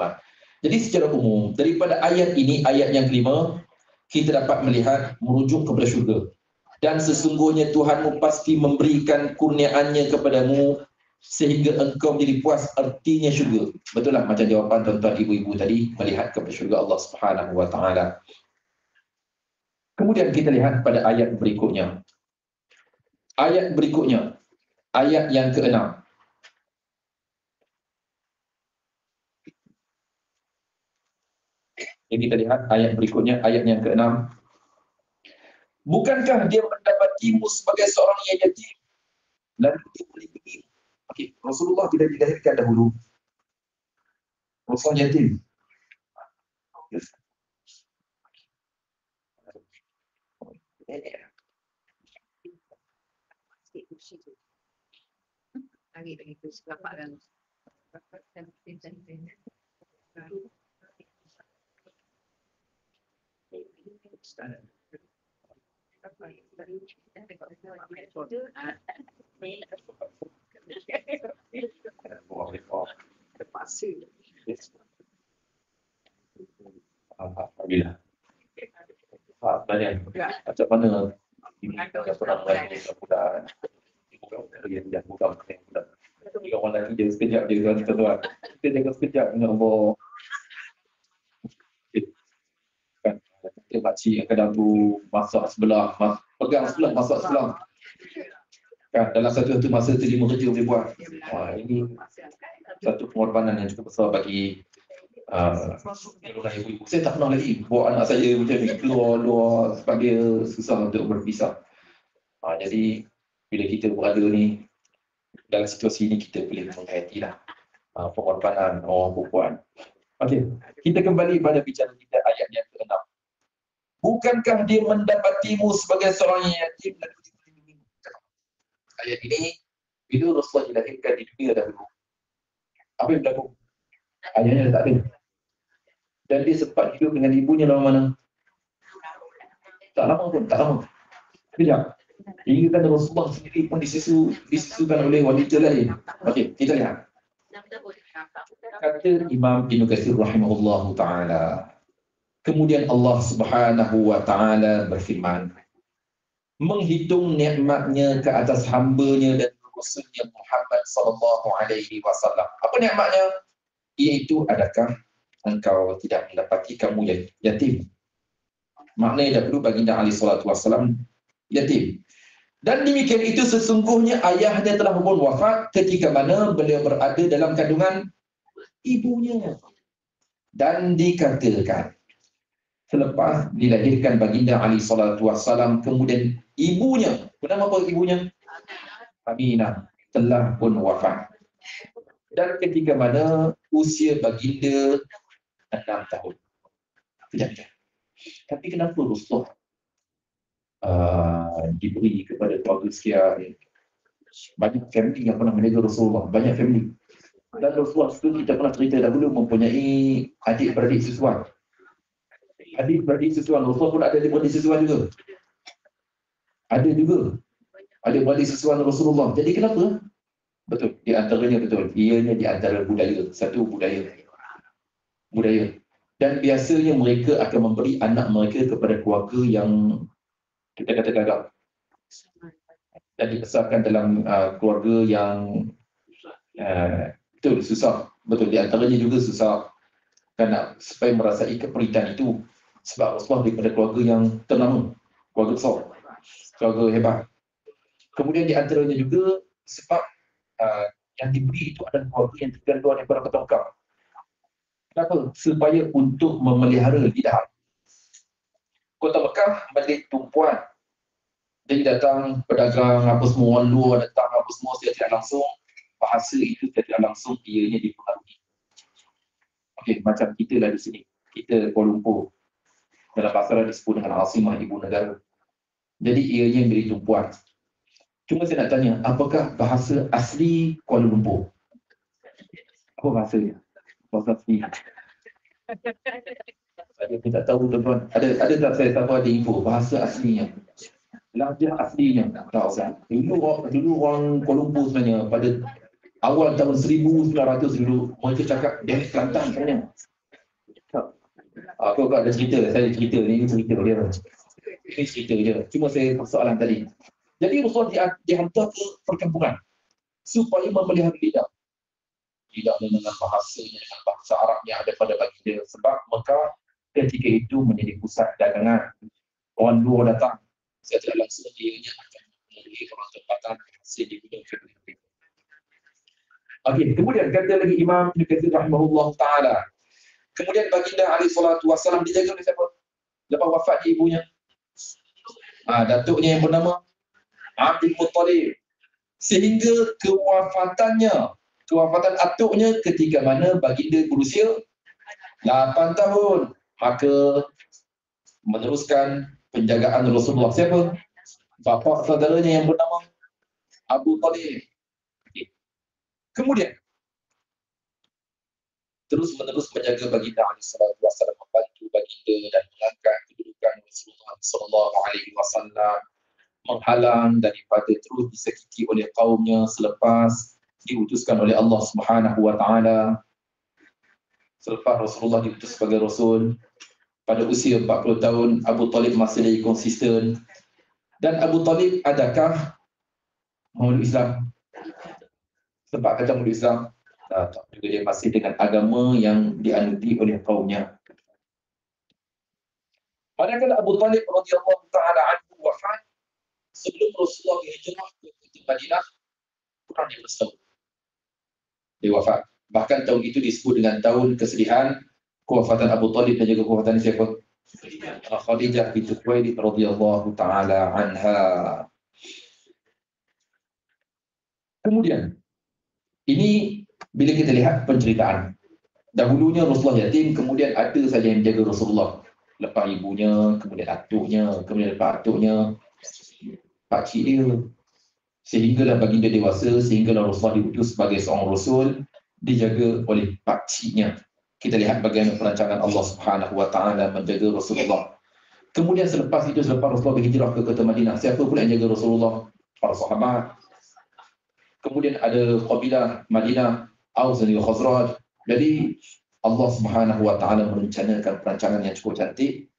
Jadi secara umum daripada ayat ini, ayat yang kelima, kita dapat melihat merujuk kepada syurga. Dan sesungguhnya Tuhanmu pasti memberikan kurniaannya kepadamu sehingga engkau menjadi puas, artinya syurga. Betul lah macam jawapan tuan-tuan ibu-ibu tadi, melihat kepada syurga Allah Subhanahu wa taala. Kemudian kita lihat pada ayat berikutnya. Ayat berikutnya, ayat yang ke-6. Jadi kita lihat ayat berikutnya, ayat yang ke-6. Bukankah dia mendapatimu sebagai seorang yang yatim lalu dia melindungi? Okey, Rasulullah tidak dilahirkan dahulu. Rasulullah yatim. Lagi itu selapak kan. Alhamdulillah. Banyak. Macam mana ini yang pernah lain mudah-mudahan bukan jika orang lain je sekejap je tuan-tuan. Kita jaga sekejap dengan Allah. Kan makcik yang kadang tu masak sebelah, pegang sebelah, masak sebelah. Kan dalam satu masa tu 5 kerja boleh buat. Ini satu pengorbanan yang cukup besar bagi ibu-ibu. Saya tak pernah lagi bawa anak saya macam ni keluar sebab dia susah untuk berpisah. Jadi bila kita berada ni dalam situasi ini, kita boleh menghayatilah pengorbanan orang perempuan. Okey, kita kembali pada bicara kita ayat yang ke-6. Bukankah dia mendapatimu sebagai seorang yang yatim dan dilindungi? Ayat ini bila Rasulullah dilahirkan di dunia dahulu. Apa yang berlaku? Ayahnya dah tak ada. Dan dia sempat hidup dengan ibunya lama mana? Tak lama pun, tak lama. Sekejap. Hingga kan Rasulullah sendiri pun disisukan oleh wanita lain. Okey, kita lihat. Kata Imam Ibn Katsir rahimahullah ta'ala. Kemudian Allah subhanahu wa ta'ala berfirman. Menghitung nikmatnya ke atas hambanya dan Rasulnya Muhammad sallallahu alaihi wasallam. Apa nikmatnya? Iaitu adakah engkau tidak mendapati kamu yatim? Maknanya dahulu baginda alaihi salatu wasallam yatim. Dan demikian itu sesungguhnya ayahnya telah pun wafat ketika mana beliau berada dalam kandungan ibunya. Dan dikatakan selepas dilahirkan baginda alaihi salatu wasallam, kemudian ibunya, bernama apa ibunya? Aminah, telah pun wafat. Dan ketika mana usia baginda 6 tahun. Sekejap. Tapi kenapa Rasulullah diberi kepada keluarga sekian? Banyak family yang pernah menjaga Rasulullah, banyak family. Dan Rasulullah itu kita pernah cerita dahulu mempunyai adik-beradik susuan. Adik-beradik susuan, Rasulullah pun ada adik-beradik susuan juga. Ada juga adik-beradik susuan Rasulullah. Jadi kenapa? Betul, di antaranya betul. Ianya di antara budaya, satu budaya. Dan biasanya mereka akan memberi anak mereka kepada keluarga yang kita kata gagal. Dan dibesarkan dalam keluarga yang betul, susah. Betul, di antaranya juga susah. Karena supaya merasai keperitan itu. Sebab Rasulullah daripada keluarga yang ternama. Keluarga besar. Keluarga hebat. Kemudian di antaranya juga sebab yang diberi itu adalah keluarga yang tergantung daripada Kota Mekah. Kenapa? Supaya untuk memelihara lidah. Kota Mekah milik tumpuan. Jadi datang pedagang apa semua, orang luar datang apa semua, secara tidak langsung bahasa itu secara tidak langsung ianya dipengaruhi. Okey, macam kita lah di sini. Kita Kuala Lumpur. Dalam bahasa disebut dengan Asimah Ibu Negara. Jadi ianya menjadi tumpuan. Cuma saya nak tanya, apakah bahasa asli Kuala Lumpur? Apa bahasanya? Bahasa asli. Saya tak tahu tuan-tuan. Ada tak saya tahu ada info bahasa aslinya? Lahjah aslinya. Tak usah. Dulu orang Kuala Lumpur sebenarnya pada awal tahun 1900 dulu mereka cakap dialek Kelantan sebenarnya. Kau ada cerita, saya cerita ni cerita dia. Ini cerita je. Cuma saya persoalan tadi. Jadi Rasulullah dihantar ke perkampungan supaya memelihara lidah. Lidah dengan bahasanya, dengan bahasa Arab yang ada pada baginda. Sebab Mekah ketika itu menjadi pusat dagangan. Orang luar datang. Saya tidak langsung dianya akan melalui orang tempatan hasil digunakan. Okey, kemudian kata lagi Imam Ibn Katsir rahimahullah ta'ala. Kemudian baginda alaihi salatu wasallam dijaga oleh siapa? Lepas wafat ibunya. Datuknya yang bernama Abdul Muttalib. Sehingga kewafatan atuknya ketika mana baginda berusia 8 tahun. Maka meneruskan penjagaan Rasulullah siapa? Bapa saudaranya yang bernama Abu Talib. Kemudian terus-menerus menjaga baginda alaihi salatu wasallam, membantu baginda dan mengangkat kedudukan Rasulullah sallallahu alaihi wasallam, menghalang daripada terus disakiti oleh kaumnya selepas diutuskan oleh Allah Subhanahu wa taala. Selepas Rasulullah diutus sebagai rasul pada usia 40 tahun, Abu Talib masih lagi konsisten. Dan Abu Talib adakah memeluk Islam? Sebab kata memeluk Islam, tak juga dia masih dengan agama yang dianuti oleh kaumnya. Manakala Abu Talib radhiyallahu taala anhu wafat sebelum Rasulullah berhijrah ke Madinah, kurang 15 tahun. Dia wafat. Bahkan tahun itu disebut dengan tahun kesedihan kewafatan Abu Talib dan juga kewafatan siapa? Khadijah binti Khuwailid radhiyallahu taala anha. Kemudian ini bila kita lihat penceritaan. Dahulunya Rasulullah yatim, kemudian ada saja yang menjaga Rasulullah. lepas ibunya, kemudian atuknya, kemudian lepas atuknya, pakcik dia. Sehinggalah baginda dewasa, sehinggalah Rasulullah diutus sebagai seorang Rasul, dijaga oleh pakciknya. Kita lihat bagaimana perancangan Allah Subhanahu Wa Taala menjaga Rasulullah. Kemudian selepas itu, selepas Rasulullah berhijrah ke kota Madinah, siapa pula yang jaga Rasulullah? Para sahabat. Kemudian ada kabilah Madinah, Aus dan juga Khazraj. Jadi Allah Subhanahu Wa Taala merencanakan perancangan yang cukup cantik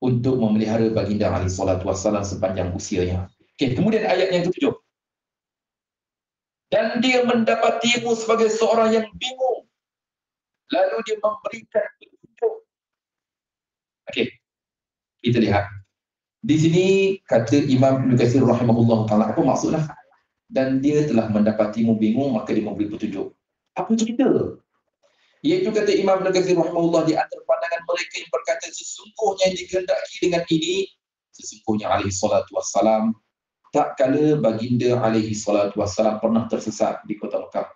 untuk memelihara baginda alaihi salatu wassalam sepanjang usianya. Okey, kemudian ayat yang ketujuh. Dan dia mendapatimu sebagai seorang yang bingung. Lalu dia memberikan petunjuk. Okey, kita lihat. Di sini kata Imam Ibn Katsir rahimahullah ta'ala, apa maksudnya? Dan dia telah mendapatimu bingung, maka dia memberi petunjuk. Apa cerita? Iaitu kata Imam Ibn Katsir rahimahullah, di antara pandangan mereka yang berkata sesungguhnya yang dikehendaki dengan ini, sesungguhnya alaihi salatu wassalam, tak kala baginda alaihi salatu wassalam pernah tersesat di kota Mekah.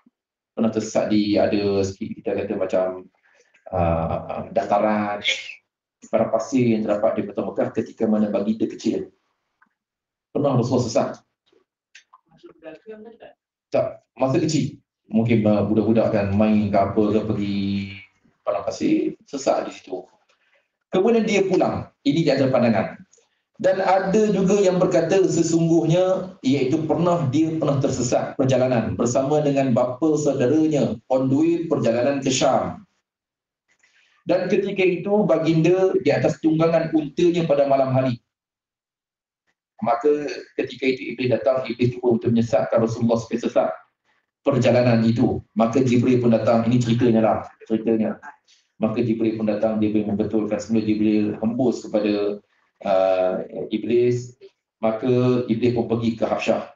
Pernah tersesat di, ada sikit kita kata macam dataran, para pasir yang terdapat di kota Mekah ketika mana baginda kecil. Pernah Rasulullah sesat? Tak, masa kecil. Mungkin budak-budak kan main ke apa ke, pergi padang pasir, sesat di situ. Kemudian dia pulang. Ini di antara pandangan. Dan ada juga yang berkata sesungguhnya, iaitu dia pernah tersesat perjalanan bersama dengan bapa saudaranya on the way perjalanan ke Syam. Dan ketika itu baginda di atas tunggangan untanya pada malam hari. Maka ketika itu Iblis datang, Iblis cuba untuk menyesatkan Rasulullah supaya sesat perjalanan itu. Maka Jibril pun datang, ini ceritanya. Maka Jibril pun datang, dia boleh membetulkan semula. Jibril hembus kepada Iblis, maka Iblis pun pergi ke Habsyah.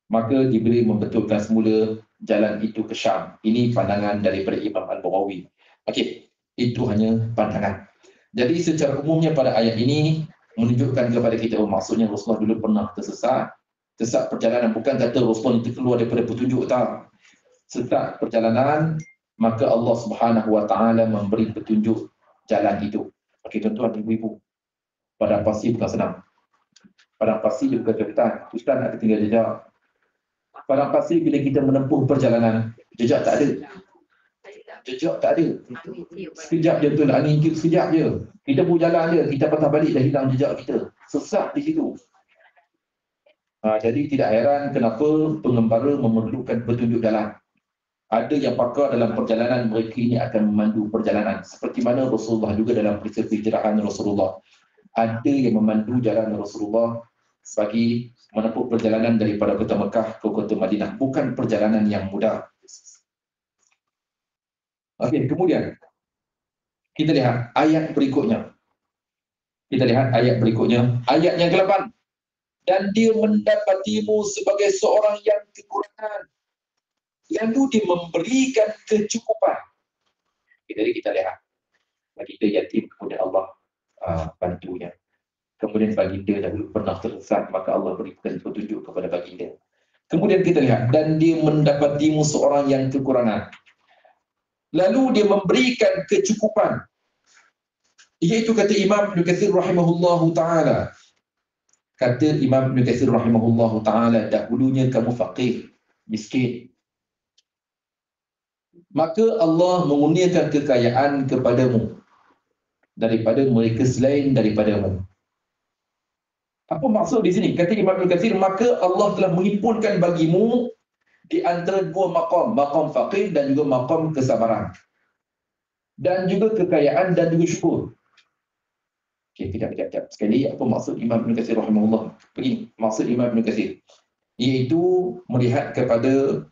Maka Jibril membetulkan semula jalan itu ke Syam. Ini pandangan daripada Imam Al-Baghawi. Okey, itu hanya pandangan. Jadi secara umumnya pada ayat ini menunjukkan kepada kita, maksudnya Rasulullah dulu pernah tersesat. Sesat perjalanan, bukan kata Rasulullah itu keluar daripada petunjuk, tak. Sesat perjalanan, maka Allah Subhanahu Wa Taala memberi petunjuk jalan itu. Okey tuan-tuan, ibu-ibu, padang pasir bukan senang. Padang pasir dia bukan kebetulan. Ustaz nak tinggal jejak. Padang pasir bila kita menempuh perjalanan, jejak tak ada. Jejak tak ada. Sekejap je betul, angin tiup sekejap je. Kita pun jalan je, kita patah balik dah hilang jejak kita. Sesat di situ. Jadi tidak heran kenapa pengembara memerlukan petunjuk jalan. Ada yang pakar dalam perjalanan, mereka ini akan memandu perjalanan. Seperti mana Rasulullah juga dalam peristiwa hijrahan Rasulullah. Ada yang memandu jalan Rasulullah bagi menempuh perjalanan daripada kota Mekah ke kota Madinah. Bukan perjalanan yang mudah. Okey, kemudian kita lihat ayat berikutnya. Ayat yang ke-8. Dan dia mendapatimu sebagai seorang yang kekurangan. Lalu dia memberikan kecukupan. Jadi kita lihat. Baginda yatim, kemudian Allah bantunya. Kemudian baginda dahulu pernah tersesat, maka Allah berikan petunjuk kepada baginda. Kemudian kita lihat, dan dia mendapatimu seorang yang kekurangan. Lalu dia memberikan kecukupan. Iaitu kata Imam Ibn Katsir rahimahullahu ta'ala. Kata Imam Ibn Katsir rahimahullahu ta'ala, dahulunya kamu faqir, miskin. Maka Allah mengurniakan kekayaan kepadamu daripada mereka selain daripadamu. Apa maksud di sini? Kata Imam Ibn Katsir, maka Allah telah menghimpunkan bagimu di antara dua maqam faqir dan juga maqam kesabaran. Dan juga kekayaan dan juga syukur. Okey, kejap. Sekali, apa maksud Imam Ibn Katsir rahimahullah? Begini, maksud Imam Ibn Katsir, iaitu melihat kepada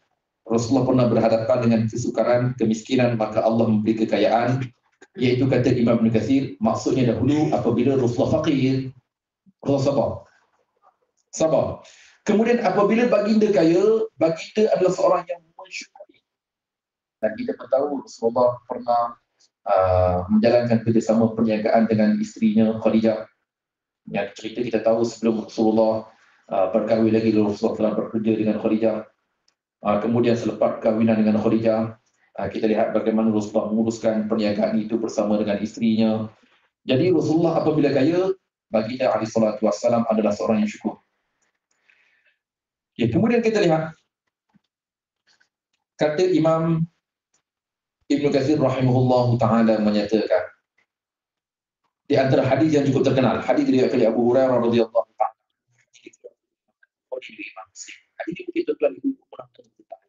Rasulullah pernah berhadapan dengan kesukaran, kemiskinan, maka Allah memberi kekayaan. Iaitu kata Imam Ibn Katsir, maksudnya dahulu apabila Rasulullah faqir, Rasulullah sabar. Kemudian apabila baginda kaya, baginda adalah seorang yang mensyukuri. Dan kita tahu Rasulullah pernah menjalankan kerjasama perniagaan dengan isterinya Khadijah. Yang cerita kita tahu sebelum Rasulullah berkahwin lagi, Rasulullah telah bekerja dengan Khadijah. Kemudian selepas kahwinan dengan Khadijah, kita lihat bagaimana Rasulullah menguruskan perniagaan itu bersama dengan isterinya. Jadi Rasulullah apabila kaya, baginda alaihi salatu wassalam adalah seorang yang syukur. Ya, kemudian kita lihat kata Imam Ibnu Katsir rahimahullahu taala menyatakan di antara hadis yang cukup terkenal, hadis dari Abu Hurairah radhiyallahu taala. Hadis ini mungkin tuan-tuan ibu pernah dengar.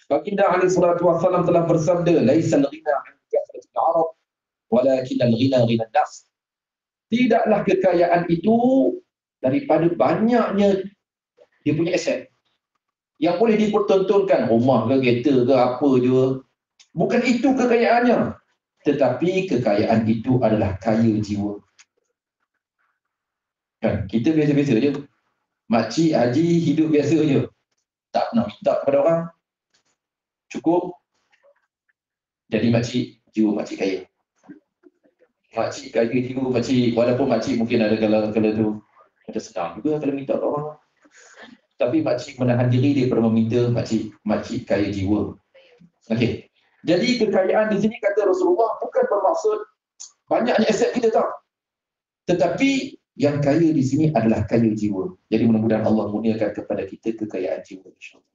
Baginda alaihi salatu wassalam telah bersabda, "Laisal ghina 'an kathratil 'arab, walakin al-ghina ghina an-nas." Tidaklah kekayaan itu daripada banyaknya dia punya aset yang boleh dipertontonkan, rumah ke kereta ke apa je. Bukan itu kekayaannya, tetapi kekayaan itu adalah kaya jiwa. Kan kita biasa-biasa je, makcik haji hidup biasa je, tak pernah minta kepada orang, cukup jadi makcik, jiwa makcik kaya. Makcik kaya jiwa makcik, walaupun makcik mungkin ada kalau tu ada senang juga kalau minta ke orang, tapi makcik menahan diri daripada meminta. Makcik kaya jiwa. Okey. Jadi kekayaan di sini kata Rasulullah bukan bermaksud banyaknya aset kita tak. Tetapi yang kaya di sini adalah kaya jiwa. Jadi mudah-mudahan Allah kurniakan kepada kita kekayaan jiwa, insya-Allah.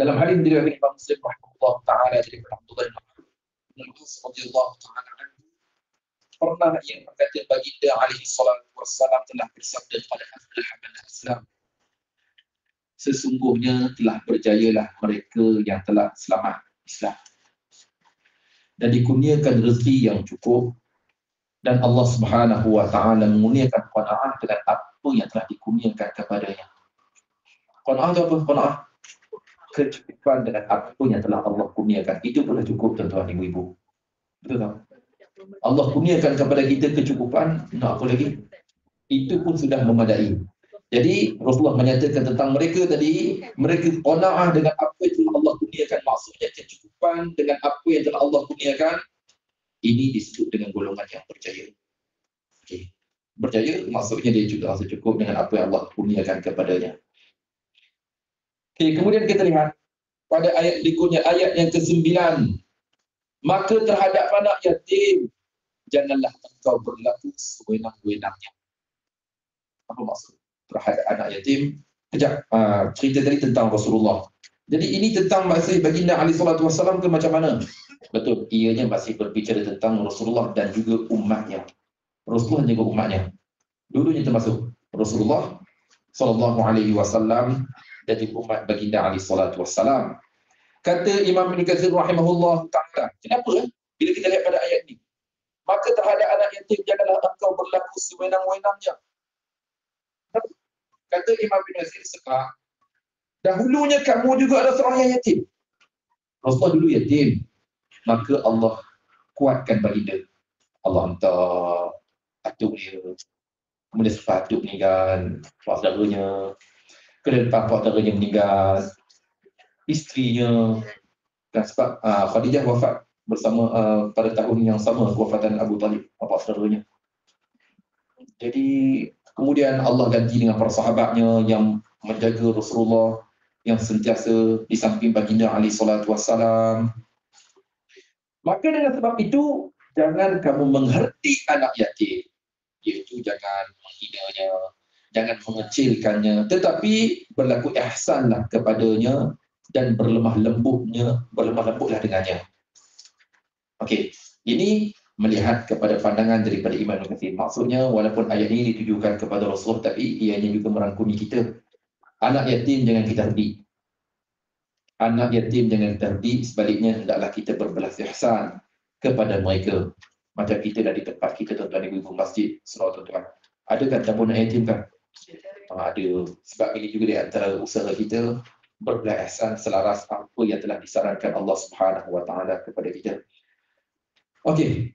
Dalam hadis diriwayatkan Imam Muslim rahimahullah taala dari Abdullah bin Mas'ud radhiyallahu taala anhu, pernah ia berkata baginda alaihi salatu wassalam telah bersabda kepada Islam, sesungguhnya telah berjayalah mereka yang telah selamat Islam dan dikurniakan rezeki yang cukup, dan Allah Subhanahu wa taala mengurniakan qanaah dengan apa yang telah dikurniakan kepadanya. Qanaah itu apa? Qanaah kecukupan dengan apa yang telah Allah kurniakan. Itu pun cukup, tuan-tuan ibu-ibu. Betul tak? Allah kurniakan kepada kita kecukupan, nak apa lagi? Itu pun sudah memadai. Jadi Rasulullah menyatakan tentang mereka tadi, mereka qanaah dengan apa yang telah Allah kurniakan, maksudnya kecukupan dengan apa yang telah Allah kurniakan. Ini disebut dengan golongan yang berjaya. Okay. Berjaya maksudnya dia juga rasa cukup dengan apa yang Allah kurniakan kepadanya. Okay, kemudian kita lihat pada ayat berikutnya, ayat yang ke-9. Maka terhadap anak yatim, janganlah engkau berlaku sewenang-wenangnya. Apa maksud? Terhadap anak yatim, kejap, cerita tadi tentang Rasulullah. Jadi ini tentang masih baginda alaihi salatu wassalam ke macam mana? Betul, ianya masih berbicara tentang Rasulullah dan juga umatnya. Rasulullah juga umatnya. Dulunya termasuk Rasulullah sallallahu alaihi wasallam dan umat baginda alaihi salatu wassalam. Kata Imam Ibnu Katsir rahimahullah taala, kenapa bila kita lihat pada ayat ini? Maka terhadap anak yatim janganlah engkau berlaku sewenang-wenangnya. Kata Imam Ibnu Katsir sebab dahulunya kamu juga ada seorang yang yatim. Rasulullah dulu yatim, maka Allah kuatkan baginda. Allah hantar atuk dia, kemudian sebab atuk meninggal, pak saudaranya, kemudian pak saudaranya meninggal, isterinya, dan sebab Khadijah wafat bersama pada tahun yang sama kewafatan Abu Talib, bapa saudaranya. Jadi kemudian Allah ganti dengan para sahabatnya yang menjaga Rasulullah, yang sentiasa di samping baginda alaihi salatu wassalam. Maka dengan sebab itu, jangan kamu menghormati anak yatim, iaitu jangan menghinanya, jangan mengecilkannya, tetapi berlaku ihsanlah kepadanya dan berlemah lembutlah dengannya. Okey, ini melihat kepada pandangan daripada Imam Al-Kathir. Maksudnya walaupun ayat ini ditujukan kepada Rasulullah, tapi ianya juga merangkumi kita. Anak yatim jangan kita herdi. Anak yatim jangan kita herdi, sebaliknya hendaklah kita berbelas ihsan kepada mereka. Macam kita dah di tempat kita, tuan-tuan ibu-ibu masjid, surau tuan-tuan. Ada kan tabung anak yatim kan? Ada. Sebab ini juga di antara usaha kita berbelas ihsan selaras apa yang telah disarankan Allah Subhanahu wa taala kepada kita. Okey.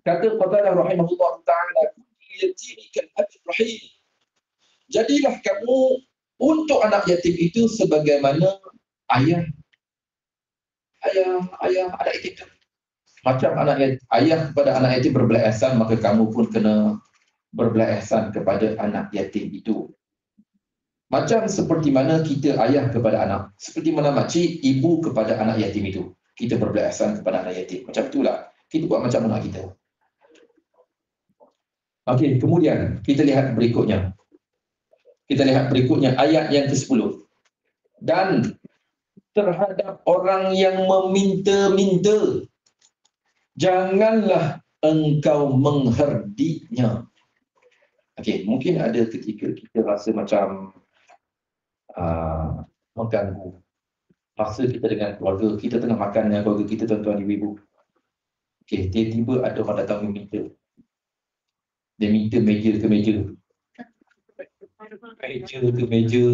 Kata Qatadah rahimahullah taala, yatimi kal abir rahim. Jadilah kamu untuk anak yatim itu sebagaimana ayah anak yatim. Macam ayah kepada anak yatim berbelas ihsan, maka kamu pun kena berbelas ihsan kepada anak yatim itu. Macam seperti mana kita ayah kepada anak, seperti mana makcik ibu kepada anak yatim itu, kita berbelas ihsan kepada anak yatim. Macam itulah kita buat macam anak kita. Okey, kemudian kita lihat berikutnya. Kita lihat berikutnya ayat yang ke-10. Dan terhadap orang yang meminta-minta, janganlah engkau mengherdiknya. Okey, mungkin ada ketika kita rasa macam mengganggu masa kita dengan keluarga, kita tengah makan dengan keluarga kita, tuan-tuan ibu-ibu. Okey, tiba-tiba ada orang datang meminta. Dia minta meja ke meja. Meja ke meja.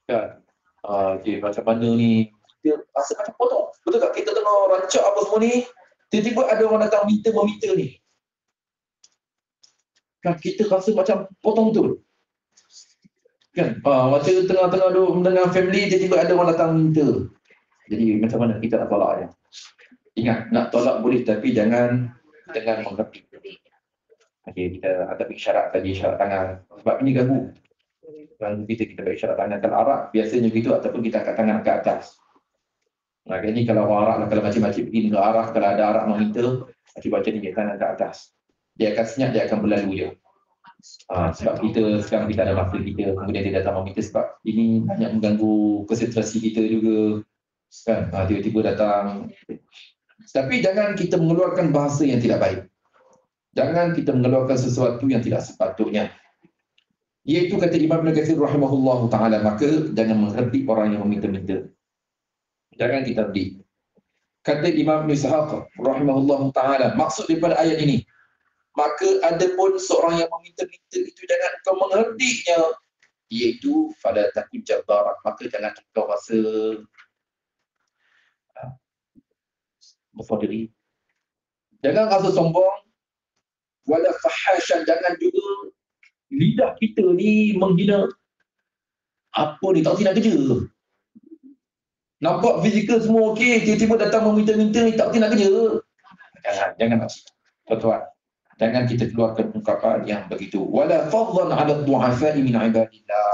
Kan? Okey, macam mana ni? Kita rasa macam potong. Betul tak? Kita tengah rancak apa semua ni, tiba-tiba ada orang datang meminta ni. Kan kita rasa macam potong betul. Kan? Macam tengah-tengah duduk dengan family, tiba-tiba ada orang datang minta. Jadi macam mana kita nak tolak dia? Ingat, nak tolak boleh tapi jangan dengan mengerti. Okey, kita ada isyarat tadi, isyarat tangan. Sebab ini ganggu. Kalau kita bagi isyarat tangan, kalau Arab biasanya gitu, ataupun kita angkat tangan ke atas. Ini kalau orang Arab, kalau macam-macam pergi dengan Arab, kalau ada Arab meminta, macam ni, tangan ke atas. Dia akan senyap, dia akan berlalu je. Sebab kita sekarang kita ada masa kita, kemudian dia datang meminta sebab ini banyak mengganggu konsentrasi kita juga. Kan? Tiba-tiba datang. Tapi jangan kita mengeluarkan bahasa yang tidak baik. Jangan kita mengeluarkan sesuatu yang tidak sepatutnya. Iaitu kata Imam Ibn Katsir rahimahullahu ta'ala, maka jangan mengherdik orang yang meminta-minta. Jangan kita herdik. Kata Imam Ibn Ishaq rahimahullahu ta'ala, maksud daripada ayat ini, maka ada pun seorang yang meminta-minta itu jangan kau mengherdiknya, iaitu fala takun jabbaran, maka jangan kau rasa besar diri. Jangan rasa sombong. Wala fahasyan, jangan juga lidah kita ni menghina. Apa ni, tak nak kerja. Nampak fizikal semua okey, tiba-tiba datang meminta-minta ni tak nak kerja. Jangan tuan-tuan. Jangan kita keluarkan ungkapan yang begitu. Wala fadlan 'ala ad-du'afa'i min 'ibadillah.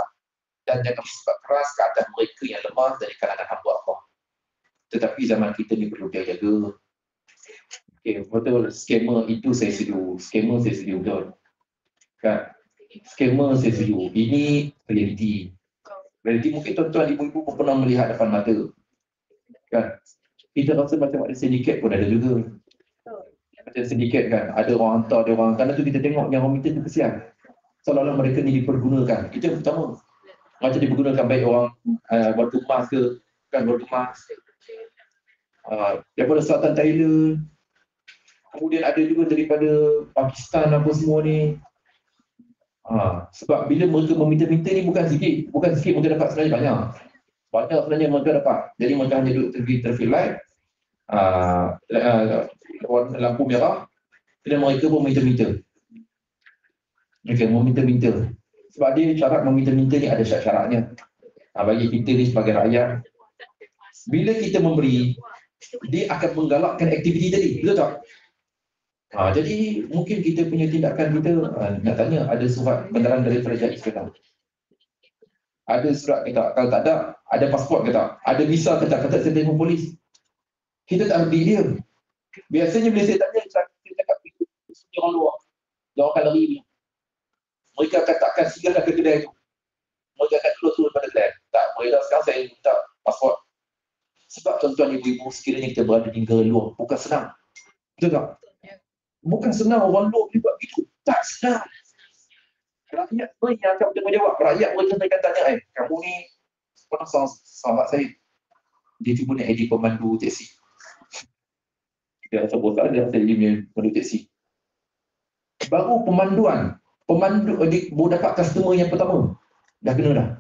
Dan jangan bersifat keras ke atas mereka yang lemah dari kalangan hamba Allah. Tetapi zaman kita ni perlu dia jaga. Okay, betul, scammer itu saya setuju. Scammer saya setuju, betul. Kan? Scammer saya setuju. Ini realiti. Realiti mungkin tuan-tuan, ibu-ibu pun pernah melihat depan mata. Kan? Kita rasa macam ada sindiket pun ada juga. Macam sindiket kan, ada orang hantar, ada orang. Kerana tu kita tengok yang orang minta tu kesian. Seolah-olah mereka ni dipergunakan. Itu yang pertama. Macam dipergunakan baik orang waktu emas ke, kan waktu emas. Daripada Selatan Thailand. Kemudian ada juga daripada Pakistan apa semua ni. Sebab bila mereka meminta-minta ni bukan sikit mereka dapat, sebenarnya banyak. Banyak sebenarnya mereka dapat. Jadi mereka hanya duduk terfil light, lampu merah, dan mereka pun meminta-minta. Mereka meminta-minta. Sebab dia syarat meminta-minta ni ada syarat-syaratnya. Bagi kita ni sebagai rakyat, bila kita memberi, dia akan menggalakkan aktiviti tadi. Betul tak? Jadi mungkin kita punya tindakan kita, nak tanya, ada surat benaran dari kerajaan sekarang? Ada surat ke tak? Kalau tak ada, ada pasport ke tak? Ada visa ke tak? Kata saya telefon polis. Kita tak herdik dia. Biasanya bila saya tanya, saya cakap itu orang luar. Dia orang akan lari ni. Mereka akan takkan singgah ke kedai tu. Mereka akan turun pada kedai. Tak boleh dah, sekarang saya minta pasport. Sebab tuan-tuan ibu-ibu, sekiranya kita berada di negara luar, bukan senang. Betul tak? Bukan senang orang luar juga begitu. Tak senang. Rakyat pun yang akan bertanggungjawab. Rakyat mereka akan tanya, kamu ni pernah sahabat saya. Dia cuba naik ID pemandu teksi. Dia rasa bosan, dia rasa dia pemandu teksi. Baru pemandu dia baru dapat customer yang pertama. Dah kena.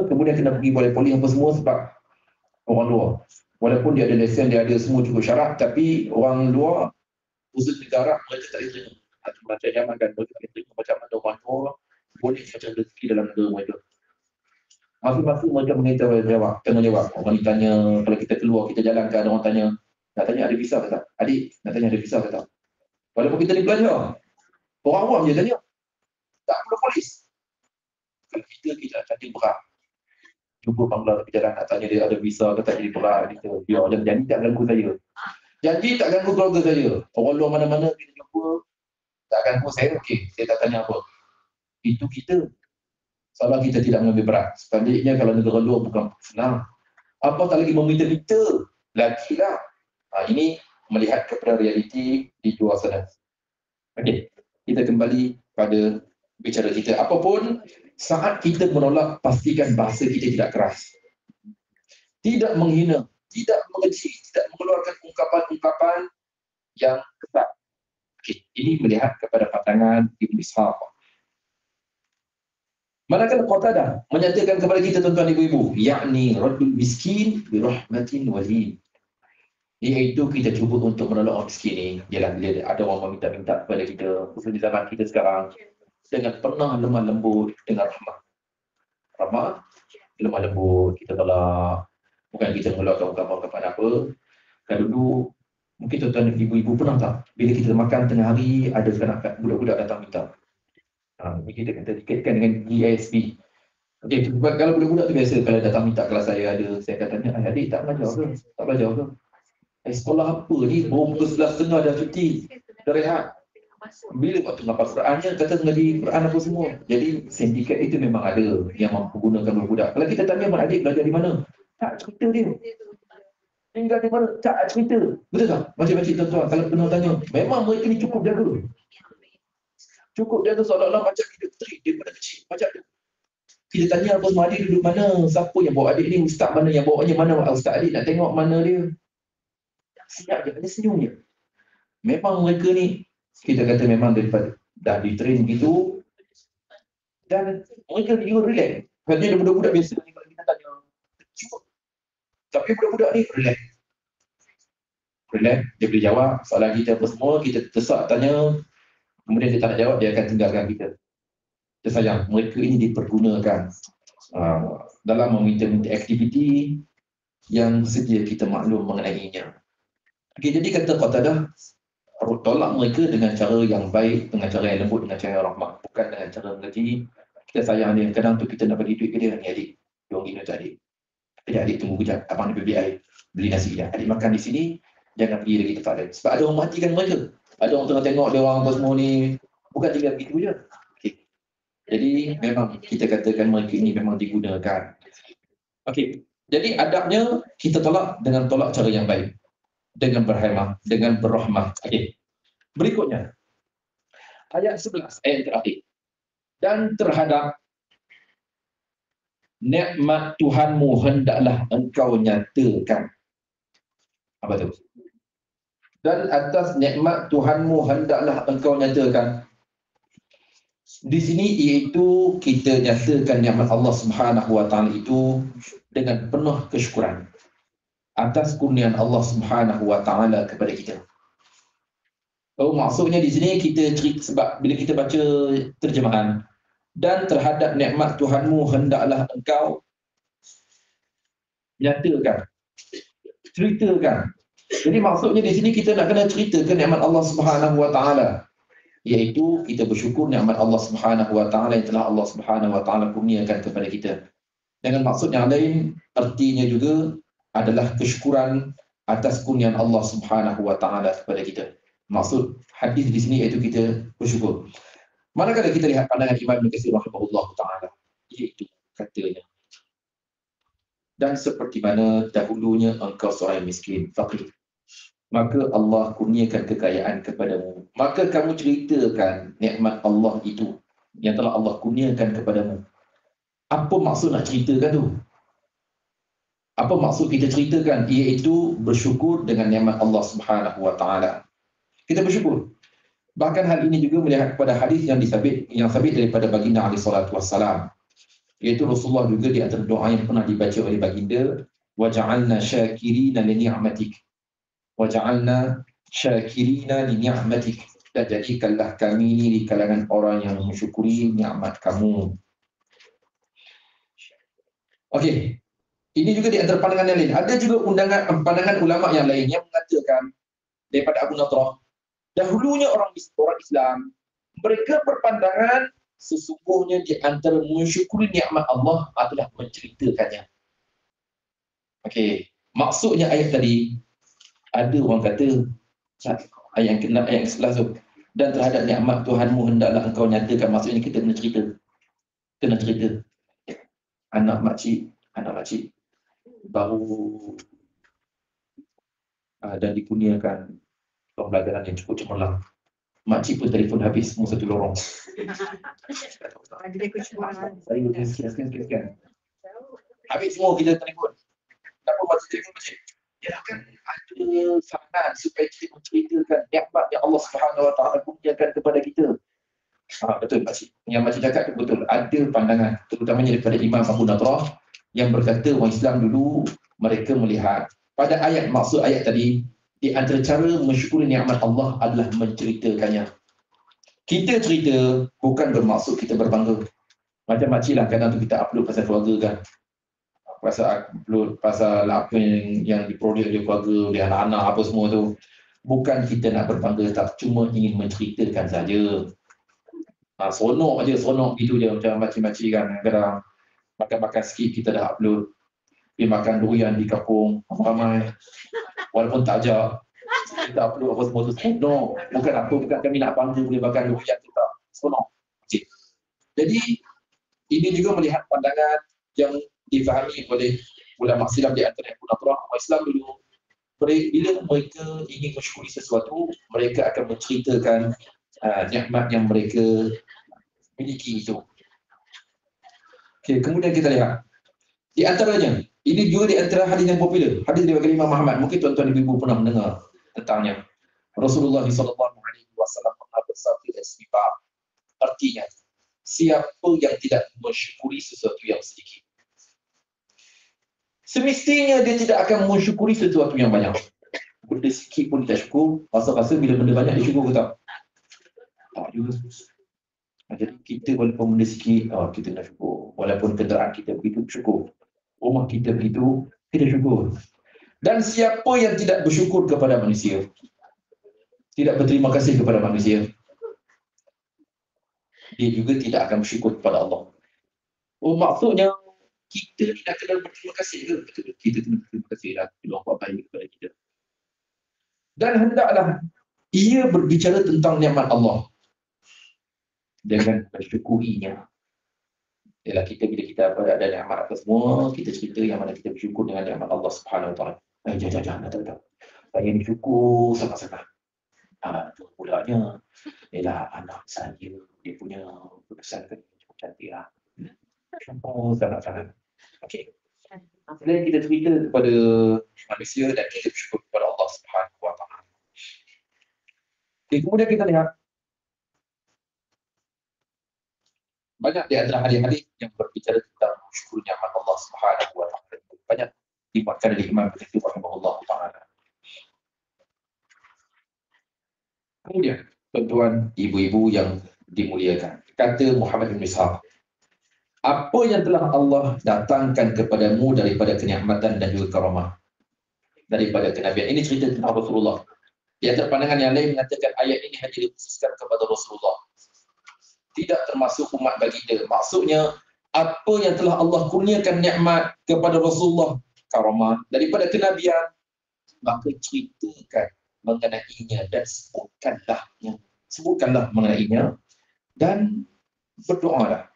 Kemudian kena pergi oleh polis apa semua sebab orang luar. Walaupun dia ada lesen, dia ada semua cukup syarat, tapi orang luar, khusus negara, mereka tak boleh terima. Macam zaman kan, mereka tak boleh terima macam mana orang luar boleh macam rezeki dalam negara mereka. Masing-masing mereka tanggungjawab. Orang ditanya, kalau kita keluar, kita jalan ke, ada orang tanya, nak tanya ada visa ke tak? Adik, nak tanya ada visa ke tak? Walaupun kita ni belajar, orang awam je tanya. Tak perlu polis. Kalau kita nak cari berat. Cuba Bangla pergi jalan nak tanya dia ada visa ke tak, jadi berat. Dia jangan tak ganggu saya. Janji tak ganggu keluarga saya. Orang luar mana-mana kita jumpa, tak ganggu saya, okey. Saya tak tanya apa. Itu kita. Salah kita tidak mengambil berat. Sebaliknya kalau negara luar bukan senang. Apa tak lagi meminta-minta? Lagilah. Ini melihat kepada realiti di luar sana. Okey. Kita kembali pada bicara kita. Apapun, saat kita menolak, pastikan bahasa kita tidak keras. Tidak menghina, tidak mengeji, tidak mengeluarkan ungkapan-ungkapan yang ketat. Okay. Ini melihat kepada pandangan Ibn Ishaq. Manakala Qatadah menyatakan kepada kita tuan-tuan ibu-ibu, yakni raddul miskin bi rahmatin walin. Iaitu kita cuba untuk menolong orang miskin ni. Ialah bila ada orang meminta-minta kepada kita, khusus di zaman kita sekarang, dengan penuh lemah lembut, dengan rahmat. Rahmat, lemah lembut, kita tolak. Bukan kita mengeluarkan ungkapan-ungkapan apa. Kan dulu, mungkin tuan-tuan ibu-ibu pernah tak? Bila kita makan tengah hari, ada kanak-kanak budak-budak datang minta. Kita kata dikaitkan dengan GSP. Okey, kalau budak-budak tu biasa, kalau datang minta kelas saya ada, saya akan tanya, adik tak belajar ke? Tak belajar ke? Sekolah apa ni? Baru pukul 11.30 dah cuti, dah rehat. Bila waktu ngapal Qurannya, kata tengah di Quran apa semua. Jadi sindikat itu memang ada yang menggunakan budak-budak. Kalau kita tanya adik belajar di mana? Tak cerita dia. Tinggal di mana? Tak cerita. Betul tak? Makcik-makcik tuan-tuan, kalau pernah tanya, memang mereka ni cukup jaga. Cukup jaga seolah-olah macam hidup treat daripada kecil. Macam tu. Kita tanya apa semua adik duduk mana? Siapa yang bawa adik ni? Ustaz mana yang bawanya? Mana ustaz adik nak tengok mana dia? Siap je, ada senyum je. Memang mereka ni, kita kata memang daripada dah di-train gitu. Dan mereka juga relax. Maksudnya budak-budak biasa ni kalau kita tanya, cukup. Tapi budak-budak ni relax. Relax, dia boleh jawab soalan kita apa semua, kita tersak tanya, kemudian dia tak nak jawab, dia akan tinggalkan kita. Kita sayang, mereka ini dipergunakan dalam meminta-minta aktiviti yang sedia kita maklum mengenainya. Okay, jadi kata Qatadah, tolak mereka dengan cara yang baik, dengan cara yang lembut, dengan cara yang rahmat, bukan dengan cara mengerti. Kita sayang dia, kadang tu kita nak bagi duit ke dia, ni adik, RM2 tu adik. Adik tunggu kejap, abang ni beli air, beli nasi dah. Adik makan di sini, jangan pergi lagi tempat lain. Sebab ada orang matikan mereka. Ada orang tengah tengok dia orang apa semua ni, bukan tinggal begitu je. Okay. Jadi memang kita katakan mereka ini memang digunakan. Okey. Jadi adabnya kita tolak dengan tolak cara yang baik. Dengan berhemah, dengan berrahmah. Okey. Berikutnya. Ayat 11, ayat terakhir. Dan terhadap nikmat Tuhanmu hendaklah engkau nyatakan. Apa tu? Dan atas nikmat Tuhanmu hendaklah engkau nyatakan. Di sini iaitu kita nyatakan nikmat Allah Subhanahu Wa Taala itu dengan penuh kesyukuran atas kurniaan Allah Subhanahu Wa Taala kepada kita. Maksudnya di sini kita sebab bila kita baca terjemahan dan terhadap nikmat Tuhanmu hendaklah engkau nyatakan, ceritakan. Jadi maksudnya di sini kita nak kena ceritakan nikmat Allah Subhanahu Wa Taala, iaitu kita bersyukur nikmat Allah Subhanahu Wa Taala yang telah Allah Subhanahu Wa Taala kurniakan kepada kita. Dengan maksud yang lain, artinya juga adalah kesyukuran atas kurniaan Allah Subhanahu Wa Taala kepada kita. Maksud hadis di sini iaitu kita bersyukur. Manakala kita lihat pandangan Imam Ibn Katsir rahimahullah taala, iaitu katanya, dan seperti mana dahulunya engkau seorang miskin, fakir, maka Allah kurniakan kekayaan kepadamu. Maka kamu ceritakan nikmat Allah itu yang telah Allah kurniakan kepadamu. Apa maksud nak ceritakan tu? Apa maksud kita ceritakan? Iaitu bersyukur dengan nikmat Allah Subhanahu Wa Taala. Kita bersyukur. Bahkan hal ini juga melihat kepada hadis yang sabit daripada baginda alaihi salatu wassalam. Iaitu Rasulullah juga di antara doa yang pernah dibaca oleh baginda, wa ja'alna syakirina li ni'matik. Wa ja'alna syakirina li ni'matik. Dan jadikanlah kami ini di kalangan orang yang mensyukuri nikmat kamu. Okey. Ini juga di antara pandangan yang lain. Ada juga pandangan ulama yang lain yang mengatakan daripada Abu Nadrah, dahulunya orang Islam, mereka berpandangan sesungguhnya di antara mensyukuri nikmat Allah adalah menceritakannya. Okey, maksudnya ayat tadi, Ada orang kata ayat yang ke-6 ayat yang 11 tu, dan terhadap nikmat Tuhanmu hendaklah engkau nyatakan. Maksudnya kita kena cerita anak makcik baru dan dikurniakan pembelajaran yang cukup cemerlang. Makcik pun telefon habis semua satu lorong. Saya boleh sekian. Habis semua kita telefon. Kenapa makcik telefon makcik? Dia akan ada saran supaya kita menceritakan nikmat yang Allah Subhanahu Wa Taala kurniakan kepada kita. Betul makcik. Yang makcik cakap itu betul. Ada pandangan, terutamanya daripada Imam Abu Nadrah yang berkata orang Islam dulu mereka melihat pada ayat, maksud ayat tadi, di antara cara mensyukuri nikmat Allah adalah menceritakannya. Kita cerita bukan bermaksud kita berbangga. Macam makcik lah, kadang tu kita upload pasal keluarga kan. Pasal apa yang diperoleh oleh keluarga, oleh anak-anak apa semua tu. Bukan kita nak berbangga, tak, cuma ingin menceritakan saja. Seronok gitu je macam makcik-makcik kan. Kadang makan-makan sikit kita dah upload. Pergi makan durian di kampung ramai. Walaupun tak ajak, kita upload apa semua tu seronok. Bukan kami nak bangga boleh makan durian tu, tak. Seronok. Okay. Jadi ini juga melihat pandangan yang difahami oleh ulama Islam di antara ulama Islam dulu. Bila mereka ingin mensyukuri sesuatu, mereka akan menceritakan nikmat yang mereka miliki itu. Okay, kemudian kita lihat di antaranya, ini juga di antara hadis yang popular, hadis daripada Imam Muhammad. Mungkin tuan-tuan ibu pernah mendengar tentangnya. Rasulullah SAW pernah bersabda istighfar. Artinya, siapa yang tidak mensyukuri sesuatu yang sedikit, semestinya dia tidak akan mensyukuri sesuatu yang banyak. Benda sikit pun dia tak syukur, rasa-rasa bila benda banyak dia syukur ke tak? Tak juga. Jadi kita walaupun benda sikit, kita nak syukur. Walaupun kenderaan kita begitu, syukur. Rumah kita begitu, kita syukur. Dan siapa yang tidak bersyukur kepada manusia, tidak berterima kasih kepada manusia, dia juga tidak akan bersyukur kepada Allah. Maksudnya kita tidak kena berterima kasih ke? Betul, kita kena berterima kasih lah bila orang buat baik kepada kita. Dan hendaklah ia berbicara tentang nikmat Allah dengan bersyukurinya. Ialah kita bila kita ada nikmat apa semua, kita cerita yang mana kita bersyukur dengan nikmat Allah Subhanahu Wa Taala. Jangan. Saya ni syukur sangat-sangat. Itu pulanya ialah anak saya, dia punya keputusan cukup cantik lah. Syukur sangat-sangat. Okey. Selain kita cerita kepada manusia dan kita bersyukur kepada Allah Subhanahu Wa Taala. Okay, kemudian kita lihat banyak di antara hadis-hadis yang berbicara tentang syukur nikmat Allah Subhanahu Wa Taala. Banyak dibuatkan oleh Imam Bukhari rahimahullah taala. Kemudian, tuan-tuan, ibu-ibu yang dimuliakan, kata Muhammad bin Ishaq, apa yang telah Allah datangkan kepadamu daripada kenikmatan dan juga karamah, daripada kenabian. Ini cerita tentang Rasulullah. Di antara pandangan yang lain mengatakan ayat ini hanya dikhususkan kepada Rasulullah, tidak termasuk umat baginda. Maksudnya, apa yang telah Allah kurniakan nikmat kepada Rasulullah, karamah, daripada kenabian, maka ceritakan mengenainya dan sebutkanlah mengenainya dan berdoalah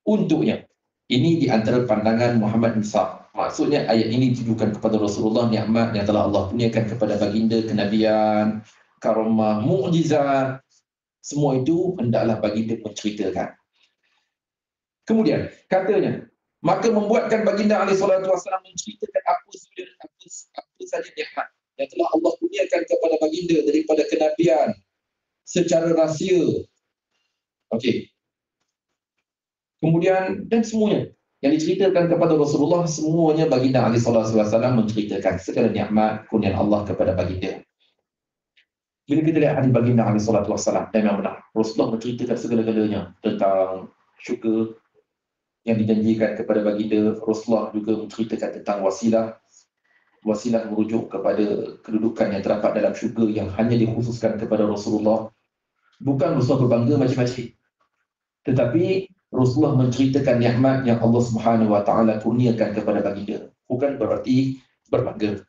untuknya. Ini di antara pandangan Muhammad bin Ishaq. Maksudnya ayat ini ditujukan kepada Rasulullah, nikmat yang telah Allah kurniakan kepada baginda, kenabian, karamah, mukjizat, semua itu hendaklah baginda menceritakan. Kemudian katanya, maka membuatkan baginda alaihi salatu wasallam menceritakan apa saja nikmat yang telah Allah kurniakan kepada baginda daripada kenabian secara rahsia. Okey. Kemudian dan semuanya yang diceritakan kepada Rasulullah, semuanya baginda alaihi salatu wasallam menceritakan segala nikmat kurniaan Allah kepada baginda. Bila kita lihat hadis baginda alaihi salatu wasallam, dan memang benar Rasulullah menceritakan segala-galanya tentang syurga yang dijanjikan kepada baginda. Rasulullah juga menceritakan tentang wasilah. Wasilah merujuk kepada kedudukan yang terdapat dalam syurga yang hanya dikhususkan kepada Rasulullah. Bukan Rasulullah berbangga macam-macam, tetapi Rasulullah menceritakan nikmat yang Allah Subhanahu Wa Taala kurniakan kepada baginda. Bukan berarti berbangga.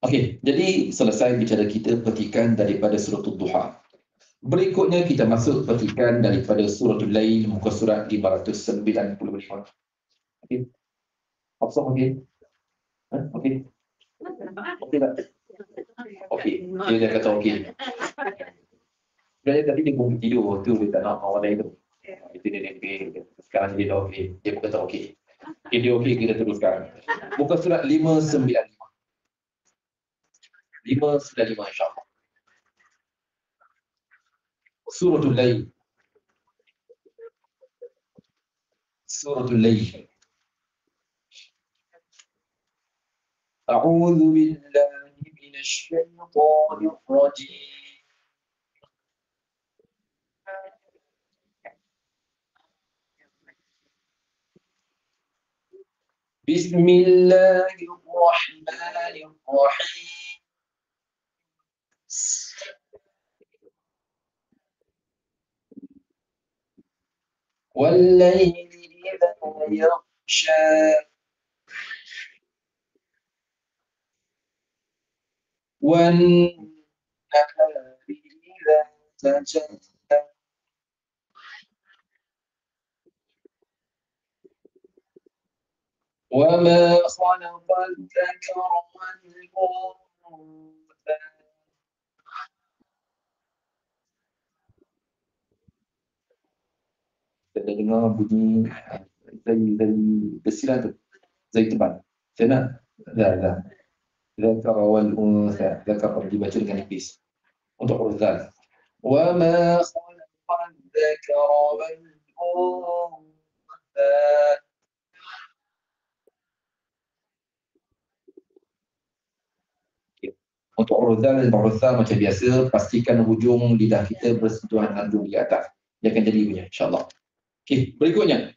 Okey, jadi selesai bicara kita petikan daripada suratul Duha. Berikutnya kita masuk petikan daripada suratul Lail, muka surat 595. Okey. Hafsah okey? Okey. Okey tak? Okey. Dia kata okey. Sebenarnya tadi dia pun tidur tu, dia tak nak awal lain tu. Itu dia sekarang dia dah okey. Dia pun kata okey. Okay, dia okey, kita teruskan. Muka surat 595. 595 insya-Allah. Suratul Lail. Suratul Lail. أعوذ بالله من الشيطان الرجيم. بسم الله الرحمن الرحيم. والليل إذا يغشى والنهار إذا تجلى وما خلق الذكر والأنثى. Kita dengar bunyi dari besiran tu, dari teban. Saya nak, dah. Zakar wal unsa, zakar dibaca dengan nipis untuk urzal. Wa ma khalaqal dzakara wal unsa. Untuk urzal dan urzal macam biasa, pastikan hujung lidah kita bersentuhan dengan hujung di atas. Dia akan jadi punya, insya-Allah. Okey, berikutnya.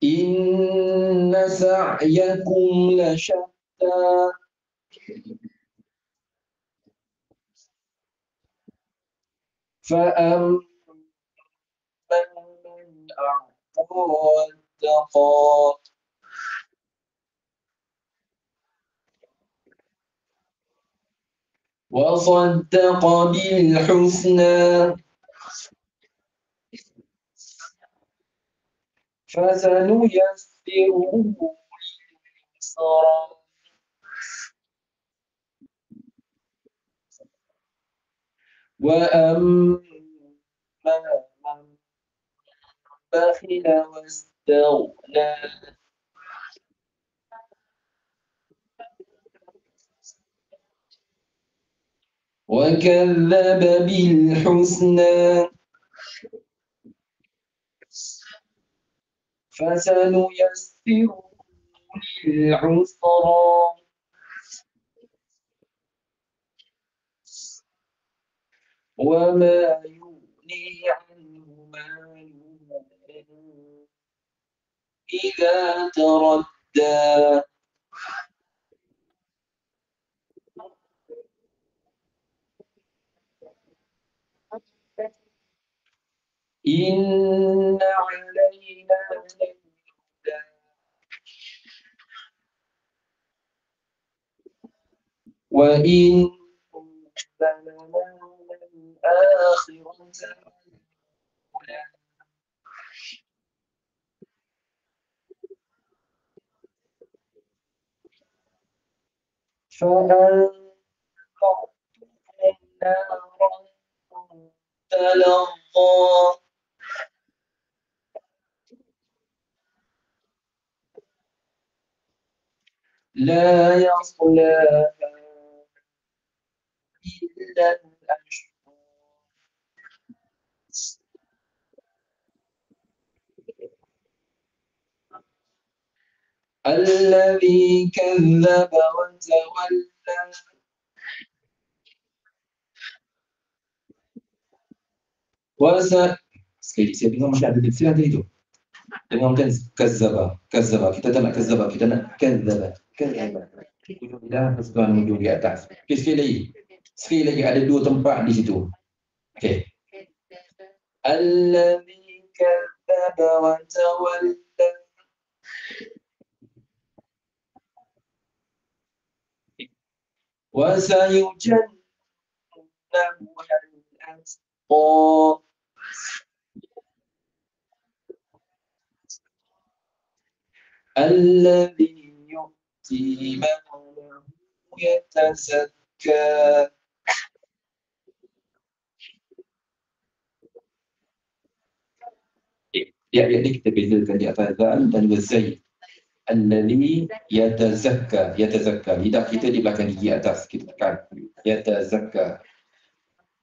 Inna sa'yakum la syatta. فأما من أعطى واتقى وصدق بالحسنى فسنيسره لليسرى وأما من بخل واستغنى وكذب بالحسنى فسنيسره للعسرى وما يغني عنه ماله إذا تردى إن علينا للهدى وإن لنا للآخرة والأولى فأنذرتكم نارا تلظى لا يصلاها إلا الأشقى الذي كذب وتولى sekali saya dengar macam ada tafsir tadi tu. Dengarkan kazzaba. Kita tak nak kazzaba, kita nak kazzaba. Hujung lidah bersentuhan hujung di atas. Okey, sekali lagi ada dua tempat di situ. Okey. Allazi kadzdzaba wa tawalla. وسيجنبها الأتقى الذي يؤتي ماله يتزكى. Ya, ini kita bezakan di atas zal dan wazai. Alladhi yatazakka, yatazakka. Lidah kita di belakang gigi atas, kita tekan. Yatazakka.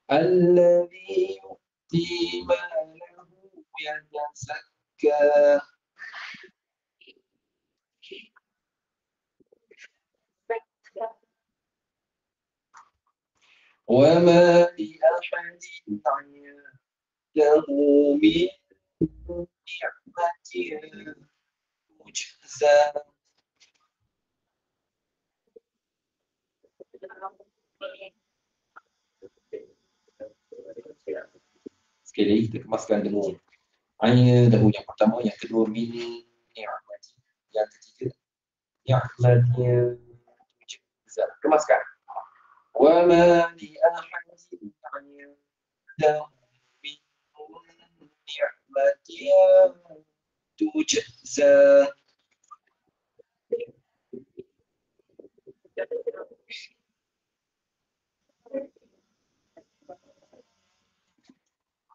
Alladhi yu'ti malahu yatazakka. وما لأحد عنده من نعمة تجزى. Sekali lagi kita kemaskan dengan ain dahulu yang pertama, yang kedua min ni'mati, yang ketiga ni'matnya tujza. Kemaskan. Wa ma li ahadin 'indahu min ni'matin tujza.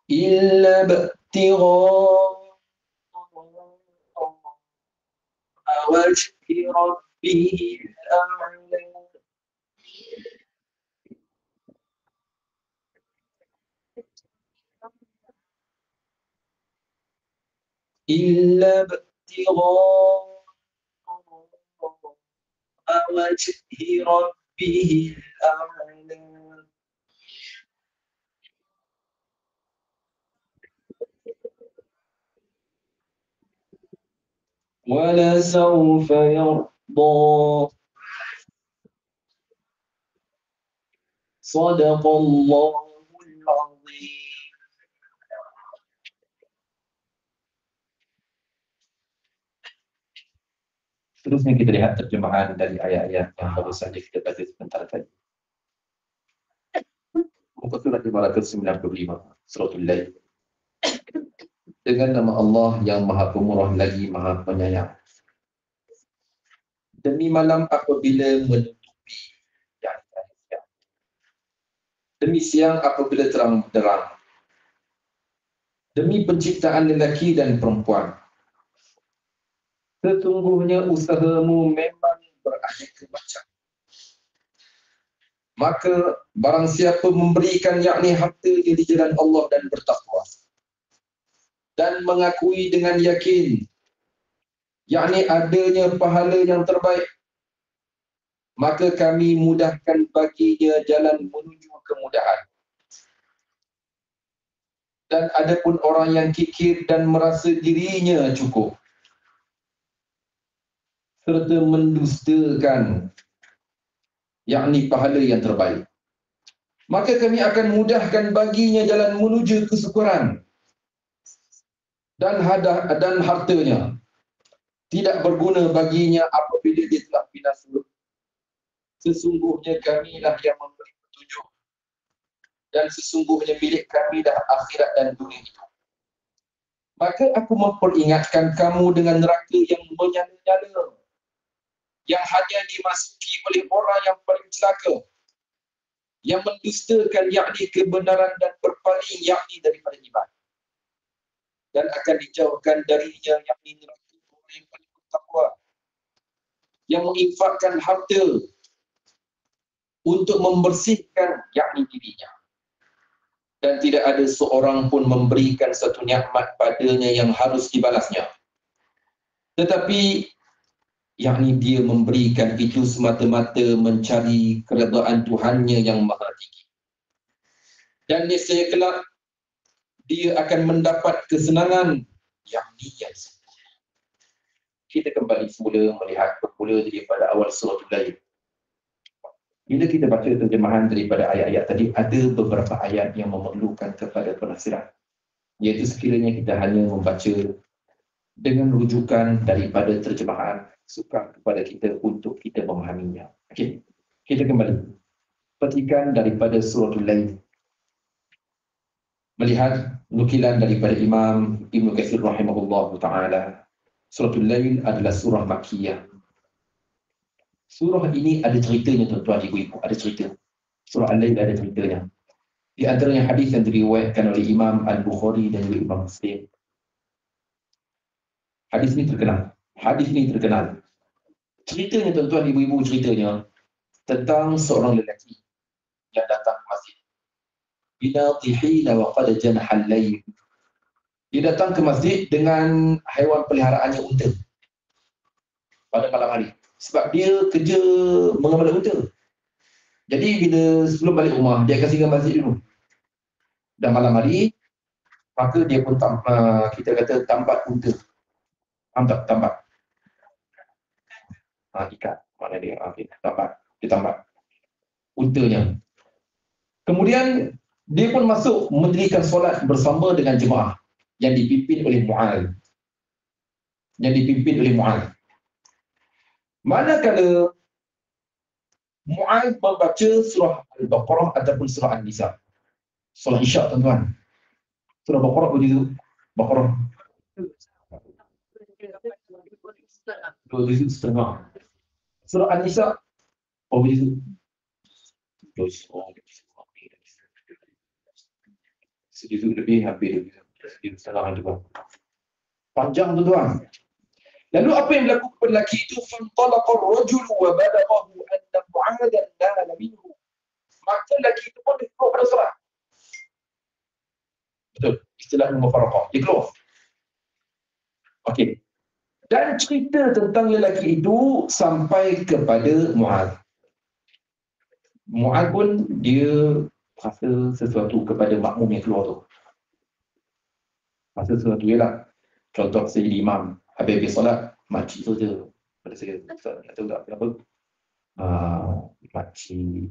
إلا ابتغاء وجه ربه الأعلى. إلا ابتغاء وجه ربه الأعلى. ولسوف يرضى. صدق الله العظيم. Seterusnya kita lihat terjemahan dari ayat-ayat yang baru saja kita baca sebentar tadi. Muka surat 595, Suratul Lail. Dengan nama Allah yang Maha Pemurah lagi Maha Penyayang. Demi malam apabila menutupi, demi siang apabila terang benderang, demi penciptaan lelaki dan perempuan. Sesungguhnya usahamu memang berakhir kemacan. Maka barang siapa memberikan yakni hartanya di jalan Allah dan bertakwa dan mengakui dengan yakin yakni adanya pahala yang terbaik, maka kami mudahkan baginya jalan menuju kemudahan. Dan adapun orang yang kikir dan merasa dirinya cukup serta mendustakan yakni pahala yang terbaik, maka kami akan mudahkan baginya jalan menuju kesyukuran. Dan hartanya tidak berguna baginya apabila dia telah binasa. Sesungguhnya kamilah yang memberi petunjuk, dan sesungguhnya milik kamilah akhirat dan dunia itu. Maka aku memperingatkan kamu dengan neraka yang menyala-nyala, yang hanya dimasuki oleh orang yang paling celaka, yang mendustakan yakni kebenaran dan berpaling yakni daripada iman, dan akan dijauhkan darinya yakni neraka orang yang paling bertakwa, yang menginfakkan harta untuk membersihkan yakni dirinya, dan tidak ada seorang pun memberikan satu nikmat padanya yang harus dibalasnya, tetapi yakni dia memberikan itu semata-mata mencari keredaan Tuhannya yang maha tinggi. Dan nescaya kelak dia akan mendapat kesenangan yakni yang sempurna. Kita kembali semula melihat bermula daripada awal Suratul Lail. Bila kita baca terjemahan daripada ayat-ayat tadi, ada beberapa ayat yang memerlukan kepada penafsiran, iaitu sekiranya kita hanya membaca dengan rujukan daripada terjemahan, sukar kepada kita untuk kita memahaminya. Okey, kita kembali. petikan daripada suratul Lail. Melihat nukilan daripada Imam Ibn Katsir rahimahullah ta'ala, suratul Lail adalah surah Makkiyah. Surah ini ada ceritanya tuan-tuan ibu-ibu, ada cerita. Surah Al-Lail ada ceritanya. Di antaranya hadis yang diriwayatkan oleh Imam Al-Bukhari dan juga Imam Muslim. Hadis ini terkenal. Hadis ini terkenal. Ceritanya tuan-tuan ibu-ibu, ceritanya tentang seorang lelaki yang datang ke masjid. Binadhihina wa qad janaha al-layl. Dia datang ke masjid dengan haiwan peliharaannya unta pada malam hari. Sebab dia kerja mengembala unta. Jadi bila sebelum balik rumah, dia akan singgah masjid dulu. Dan malam hari, maka dia pun kita kata tambat unta. Tambat. Ikat. Mana dia? Okay. Tambat. Dia tambat untanya. Kemudian dia pun masuk mendirikan solat bersama dengan jemaah yang dipimpin oleh Mu'adz. Manakala Mu'adz membaca surah Al-Baqarah ataupun surah An-Nisa. Surah Isyak tuan-tuan. Surah Baqarah begitu. Baqarah 2 juzuk setengah. Surah An-Nisa begitu. 2 juzuk lebih, hampir 2 juzuk setengah juga. Panjang tuan-tuan. Lalu apa yang berlaku kepada lelaki itu? Fantalaqa ar-rajulu wa balaghahu anna Mu'adzan nala minhu. Maka lelaki itu pun keluar pada solat. Betul. Istilah mufaraqah. Dia keluar. Okey. Dan cerita tentang lelaki itu sampai kepada Mu'adz. Mu'adz pun dia rasa sesuatu kepada makmum yang keluar tu. Rasa sesuatu ialah. Contoh saya jadi imam. Habis solat, makcik saja. Pada saya, Ustaz, tak tahu tak kenapa. Makcik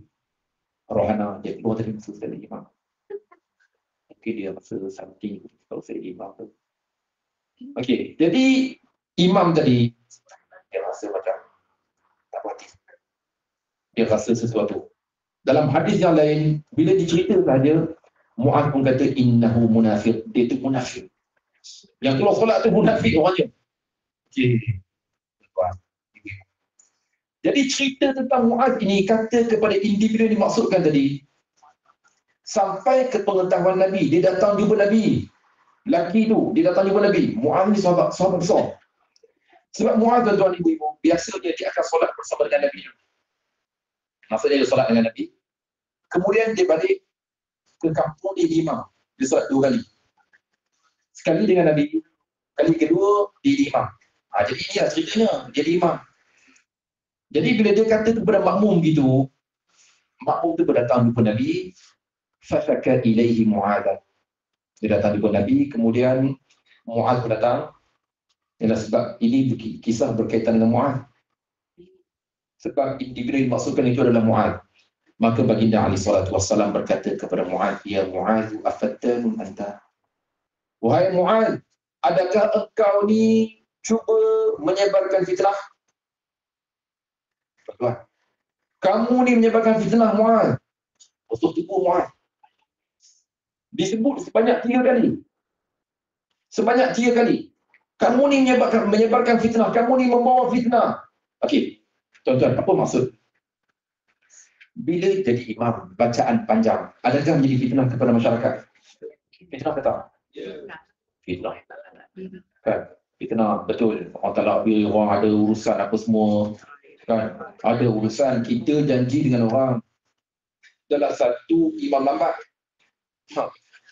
Rohana, dia keluar tadi masa saya jadi imam. Mungkin dia rasa something kalau saya jadi imam tu. Okey, jadi imam tadi, dia rasa macam tak berhati. Dia rasa sesuatu. Dalam hadis yang lain, bila diceritakan dia, Mu'adz pun kata, innahu munafiq. Dia tu munafik. Yang keluar solat tu munafik orangnya. Okay. Jadi cerita tentang Mu'adz ini kata kepada individu yang dimaksudkan tadi, sampai ke pengetahuan Nabi. Dia datang jumpa Nabi. Lelaki tu, dia datang jumpa Nabi. Mu'adz ni sahabat besar. Sebab Mu'adz, tuan-tuan ibu-ibu, biasanya dia akan solat bersama dengan Nabi. Maksudnya dia solat dengan Nabi. Kemudian dia balik ke kampung dia imam. Dia solat 2 kali. Sekali dengan Nabi, kali kedua dia imam. Jadi ini lah ceritanya, dia imam. Jadi bila dia kata kepada makmum gitu, makmum tu berdatang jumpa Nabi, fasaka ilaihi Mu'adz. Dia datang jumpa Nabi, kemudian Mu'adz datang. Ialah sebab ini kisah berkaitan dengan Mu'adz. Sebab individu yang dimaksudkan itu adalah Mu'adz. Maka baginda alaihi salatu wassalam berkata kepada Mu'adz, ya Mu'adz, afattanun anta. Wahai Mu'adz, adakah engkau ni cuba menyebarkan fitnah? Tuan, kamu ni menyebarkan fitnah, Mu'adz. Untuk tipu Mu'adz. Disebut sebanyak 3 kali. Sebanyak 3 kali. Kamu ni menyebarkan fitnah. Kamu ni membawa fitnah. Okey. Tuan-tuan, apa maksud? Bila jadi imam, bacaan panjang, adakah menjadi fitnah kepada masyarakat? Fitnah kata? Fitnah. Kan? Fitnah, betul. Orang talabir, orang ada urusan apa semua. Kan? Ada urusan, kita janji dengan orang. Dalam satu imam lambat.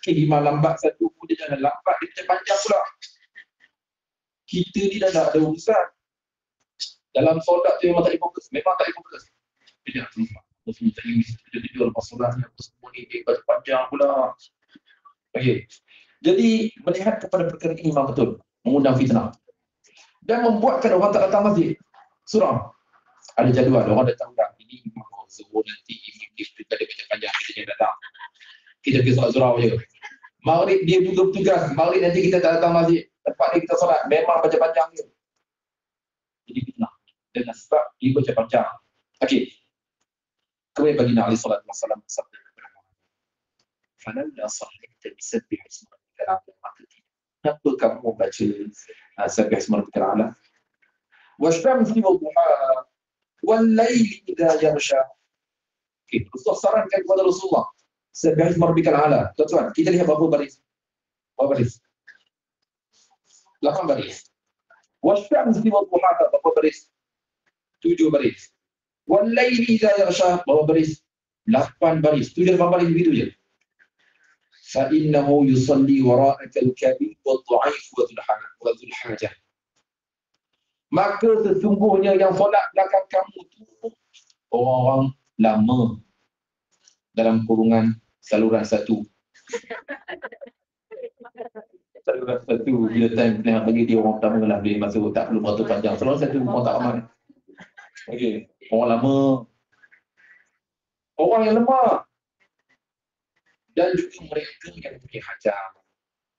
Imam lambat satu, dia jangan lambat, dia macam panjang pula. Kita ni dah ada urusan. Dalam solat tu memang tak boleh fokus. Memang tak boleh fokus. Dia tak dia tidur lepas solat ni, semua ni dia baca panjang pula. Okey. Jadi melihat kepada perkara ini memang betul mengundang fitnah dan membuatkan orang tak datang masjid. Surah ada jadual, orang datang tak ini zuhur nanti kita ada baca panjang, kita datang. Kita pergi solat surau je. Maghrib dia juga bertugas, maghrib nanti kita tak datang masjid. Tempat ni kita solat memang baca panjang je. Jadi fitnah dengan sebab dia baca panjang. Okey. Kemudian baginda alaihi salatu wasallam bersabda kepada Muaz, "Falawla sallaita bisabbih isma rabbikal a'la." Maka kenapa kamu baca sabbih isma rabbikal a'la? Wasyamsi wadduhaha wal laili idza yaghsha. Okay, Rasulullah sarankan kepada Rasulullah sabbih isma rabbikal a'la. Tuan-tuan, kita lihat berapa baris? Berapa baris? 8 baris. Wasyamsi wadduhaha berapa baris? 7 baris. Wal laili idza yaghsha berapa baris? 8 baris. 7 8 baris begitu je. Fa innahu yusalli wara'aka al-kabir wad-dha'if wa dhul hajah. Maka sesungguhnya yang solat belakang kamu tu orang-orang lama dalam kurungan saluran satu. Saluran satu bila time nak bagi dia orang pertama lah boleh masuk, tak perlu beratur panjang. Saluran satu orang tak ramai. Okey, orang lama. Orang yang lemah. Dan juga mereka yang punya hajat.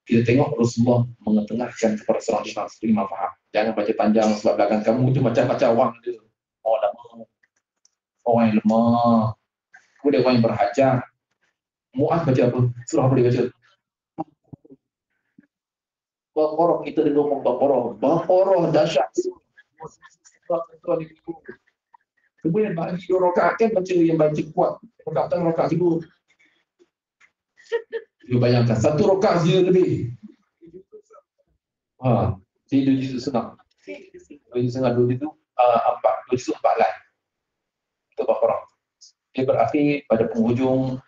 Kita tengok Rasulullah mengetengahkan kepada seorang imam supaya imam faham. Jangan baca panjang sebab belakang kamu tu macam-macam orang dia. Orang lama. Orang yang lemah. Kemudian orang yang berhajat. Muaz baca apa? Surah apa dia baca? Baqarah, kita dengar Baqarah. Baqarah dahsyat. Kemudian bagi 2 rakaat kan baca yang baca kuat. Rakaat pertama, rakaat kedua. You bayangkan 1 rakaat dia lebih. Jadi 2 juzuk setengah. 2 juzuk setengah, 2 juzuk 2 juzuk 4 lah. Itu Baqarah. Dia berakhir pada penghujung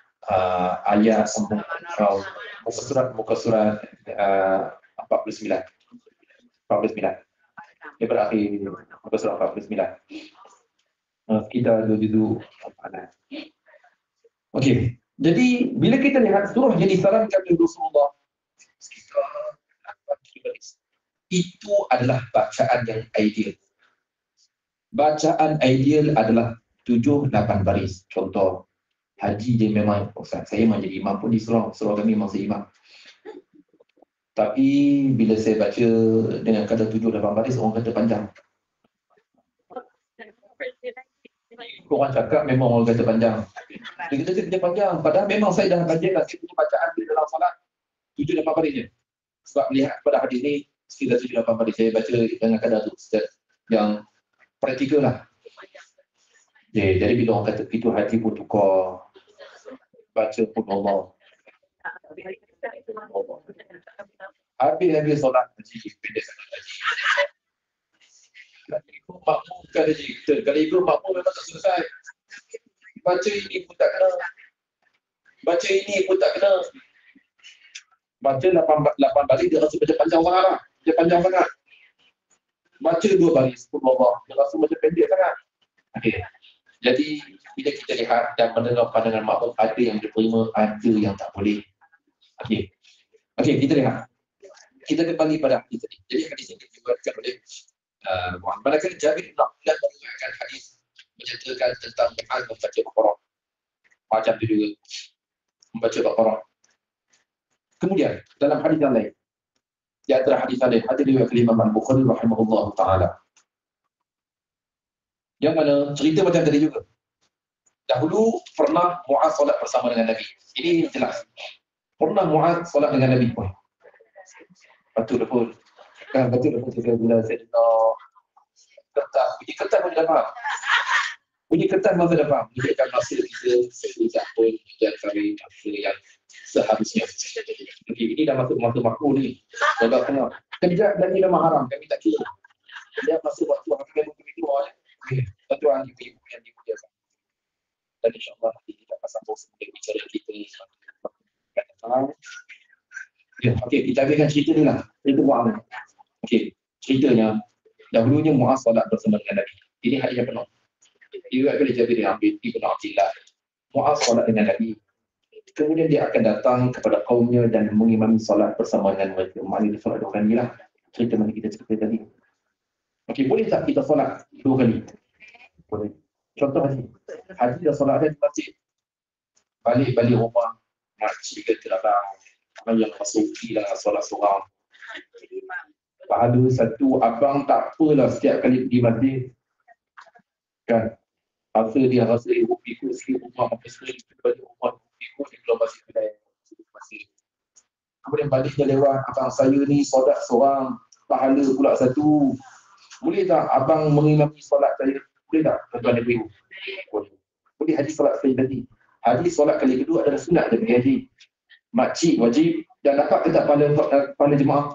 ayat muka surat 49. Dia berakhir muka surat 49. Kita 2 juzuk 4. Okey. Jadi bila kita lihat surah yang disarankan oleh Rasulullah sekitar 8 baris, itu adalah bacaan yang ideal. Bacaan ideal adalah 7-8 baris. Contoh haji dia memang, Ustaz, saya memang jadi imam pun di surah kami memang saya imam. Tapi bila saya baca dengan kata 7-8 baris, orang kata panjang. Orang cakap memang orang kata panjang. Dia kata kerja panjang. Padahal memang saya dah kajian lah. Saya punya bacaan di dalam salat 7-8 baris je. Sebab melihat pada hadis ni sekitar 7-8 baris. Saya baca dengan kadar tu yang praktikal lah. Jadi bila orang kata itu hati pun tukar. Baca pun Allah. Habis solat haji. Pendek sangat haji. Kalau ikut makmum kan haji. Kalau ikut makmum memang tak selesai. Baca ini pun tak kena. Baca ini pun tak kena. Baca 8 baris dia rasa macam panjang sangat lah. Dia panjang sangat. Baca 2 baris pun Allah. Dia rasa macam pendek sangat. Okay. Jadi bila kita lihat dan mendengar pandangan makmum, ada yang diterima, ada yang tak boleh. Okey, kita lihat. Kita kembali pada hadis tadi. Jadi hadis ini diriwayatkan oleh Muhammad. Manakala Jabir bin Abdullah meriwayatkan hadis menceritakan tentang Muaz membaca Baqarah. Macam itu juga membaca Baqarah. Kemudian dalam hadis yang lain, di antara hadis lain, hadis riwayat Imam Al-Bukhari rahimahullah taala. Yang mana cerita macam tadi juga. Dahulu pernah Muaz solat bersama dengan Nabi. Ini jelas. Pernah Muaz solat dengan Nabi pun. Betul pun. Betul bila saya dengar kertas. Bunyi kertas pun dah faham. Bunyi kertas pun dah faham. Ini akan masa kita sesuatu pun dan kami masa yang seharusnya. Okay, ini dah masuk masa makruh ni. Sebab tengah. Kejap dan ini memang haram. Kami tak kira. Dia masuk waktu hakim mungkin itu awalnya. Tuan-tuan ibu-ibu yang dimuliakan. Dan insyaAllah nanti kita akan sambung sebagai bicara kita. Okey, kita habiskan cerita ni lah. Cerita Muaz. Okey, ceritanya dahulunya Muaz solat bersama dengan Nabi. Ini hadis yang penuh. Diriwayatkan oleh Jabir bin Abdullah. Muaz solat dengan Nabi. Kemudian dia akan datang kepada kaumnya dan mengimami solat bersama dengan mereka. Maknanya dia solat 2 kali lah. Cerita mana kita cerita tadi. Okey, boleh tak kita solat 2 kali? Boleh. Contoh haji dah solat di masjid. Balik rumah, makcik ke datang. Yang masuk lah solat seorang. Pahala satu, abang tak apalah setiap kali pergi masjid. Kan? dia rasa ikut sikit rumah apa sekali balik rumah ikut dia belum masih kedai masih. Kemudian balik dia lewat, abang saya ni solat seorang, pahala pula satu. Boleh tak abang mengimami solat saya? Boleh tak tuan-tuan dan ibu? Boleh hadis solat saya tadi. Hadis solat kali kedua adalah sunat daripada hadis. Makcik wajib dan dapat ke tak pahala jemaah?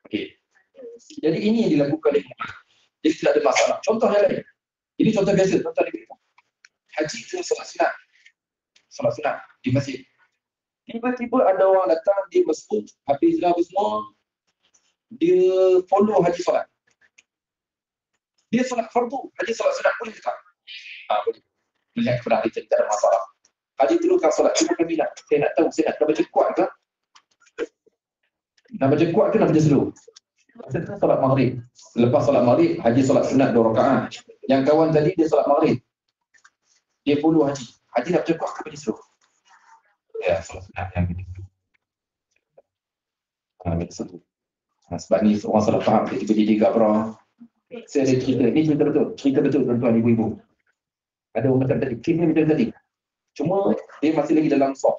Okey. Jadi ini yang dilakukan oleh Mu'adh. Jadi tidak ada masalah. Contoh yang lain. Ini contoh biasa, contoh di haji ke solat sunat di masjid. Tiba-tiba ada orang datang di masjid, habis dah semua, dia follow haji solat. Dia solat fardu, haji solat sunat boleh tak? Boleh. Melihat kepada hadis tidak ada masalah. Haji teruskan solat, cuma kami nak, saya nak tahu, saya nak baca kuat ke? Nak baca kuat ke nak baca slow? Setelah solat maghrib. Lepas solat maghrib, haji solat sunat 2 rakaat. Yang kawan tadi dia solat maghrib. Dia follow haji. Haji nak baca kuat ke baca slow? Ya, solat sunat yang ini. Sebab ni orang salah faham, dia tiba-tiba gabrah. Saya ada cerita, ini cerita betul tuan-tuan ibu-ibu. Ada orang macam tadi, kisah macam tadi. Cuma dia masih lagi dalam sok.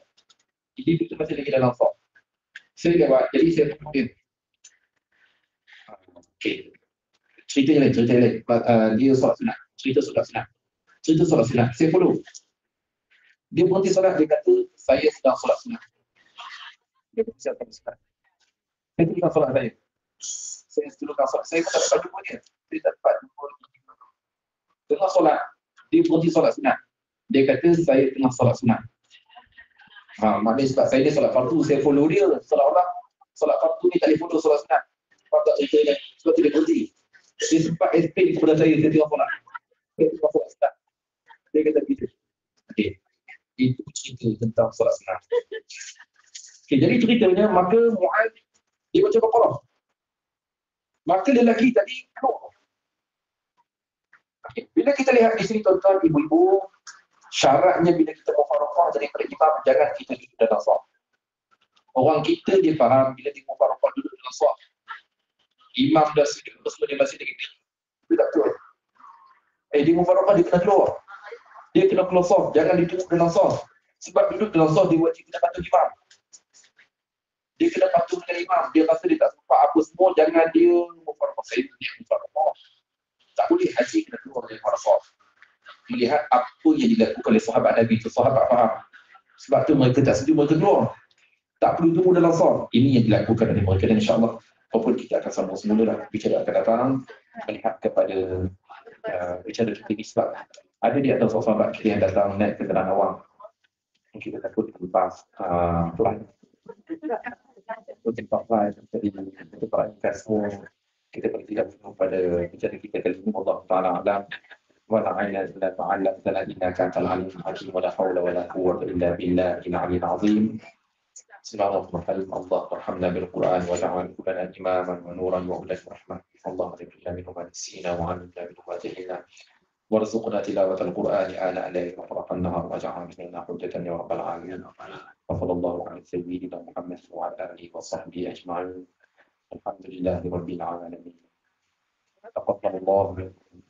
Ibu tu masih lagi dalam sok. Saya lewat, jadi saya panggil. Okey. Cerita yang lain. Dia solat sunat. Cerita solat sunat. Saya follow. Dia berhenti solat, dia kata, saya sedang solat sunat. Dia bersiapkan solat. Saya tengok solat saya. Saya sedulurkan solat. Saya tak dapat jumpa dia. Saya tak dapat jumpa dia. Tengah solat, dia berhenti solat sunat. Dia kata, saya tengah solat sunat. Maknanya sebab saya dia solat fardu, saya follow dia. Seolah-olah solat fardu ni tak boleh follow solat sunat. Faham tak cerita dia? Sebab tu dia berhenti. Dia sempat explain kepada saya tengah solat. Saya tengah solat sunat. Dia kata begitu. Okey. Itu cerita tentang solat sunat. Okey, jadi ceritanya, maka Mu'adh dia baca Baqarah. Maka lelaki tadi keluar. Okay. Bila kita lihat di sini tuan-tuan, ibu-ibu, syaratnya bila kita mufaraqah daripada imam, jangan kita duduk dalam saf. Orang kita dia faham bila dia mufaraqah duduk dalam saf. Imam dah sujud, semua dia masih lagi duduk. Itu tak betul. Dia mufaraqah dia kena keluar. Dia kena keluar saf, jangan duduk dalam saf. Sebab duduk dalam saf dia wajib kena patuh imam. Dia kena patuh dengan imam. Dia rasa dia tak sempat apa semua, jangan dia mufaraqah. Saya dia mufaraqah. Tak boleh haji kena keluar dari mufaraqah. Melihat apa yang dilakukan oleh sahabat Nabi itu, sahabat faham. Sebab tu mereka tak setuju, mereka keluar. Tak perlu tunggu dalam saf. Ini yang dilakukan oleh mereka dan insya-Allah walaupun kita akan sambung semula dah bicara akan datang melihat kepada bicara kita ini sebab ada di antara sahabat kita yang datang naik kenderaan awam. Kita takut lepas flight. Untuk flight jadi kita ingat semua kita bertidak pada bicara kita kali ini. Allah Ta'ala alam. ولا عين إلا فعلمتنا إنك أنت العليم الحكيم ولا حول ولا قوة إلا بالله العلي العظيم. بسم الله الرحمن الرحيم. الله ارحمنا بالقرآن واجعله لنا إماما ونورا وهدى ورحمة. اللهم علمنا منه ما نسينا وعلمنا منه ما جهلنا وارزقنا تلاوة القرآن آناء الليل وأطراف النهار واجعل لنا حجة يا رب العالمين. وصلى الله على سيدنا محمد وعلى آله وصحبه أجمعين. الحمد لله رب العالمين. تقبل الله منكم.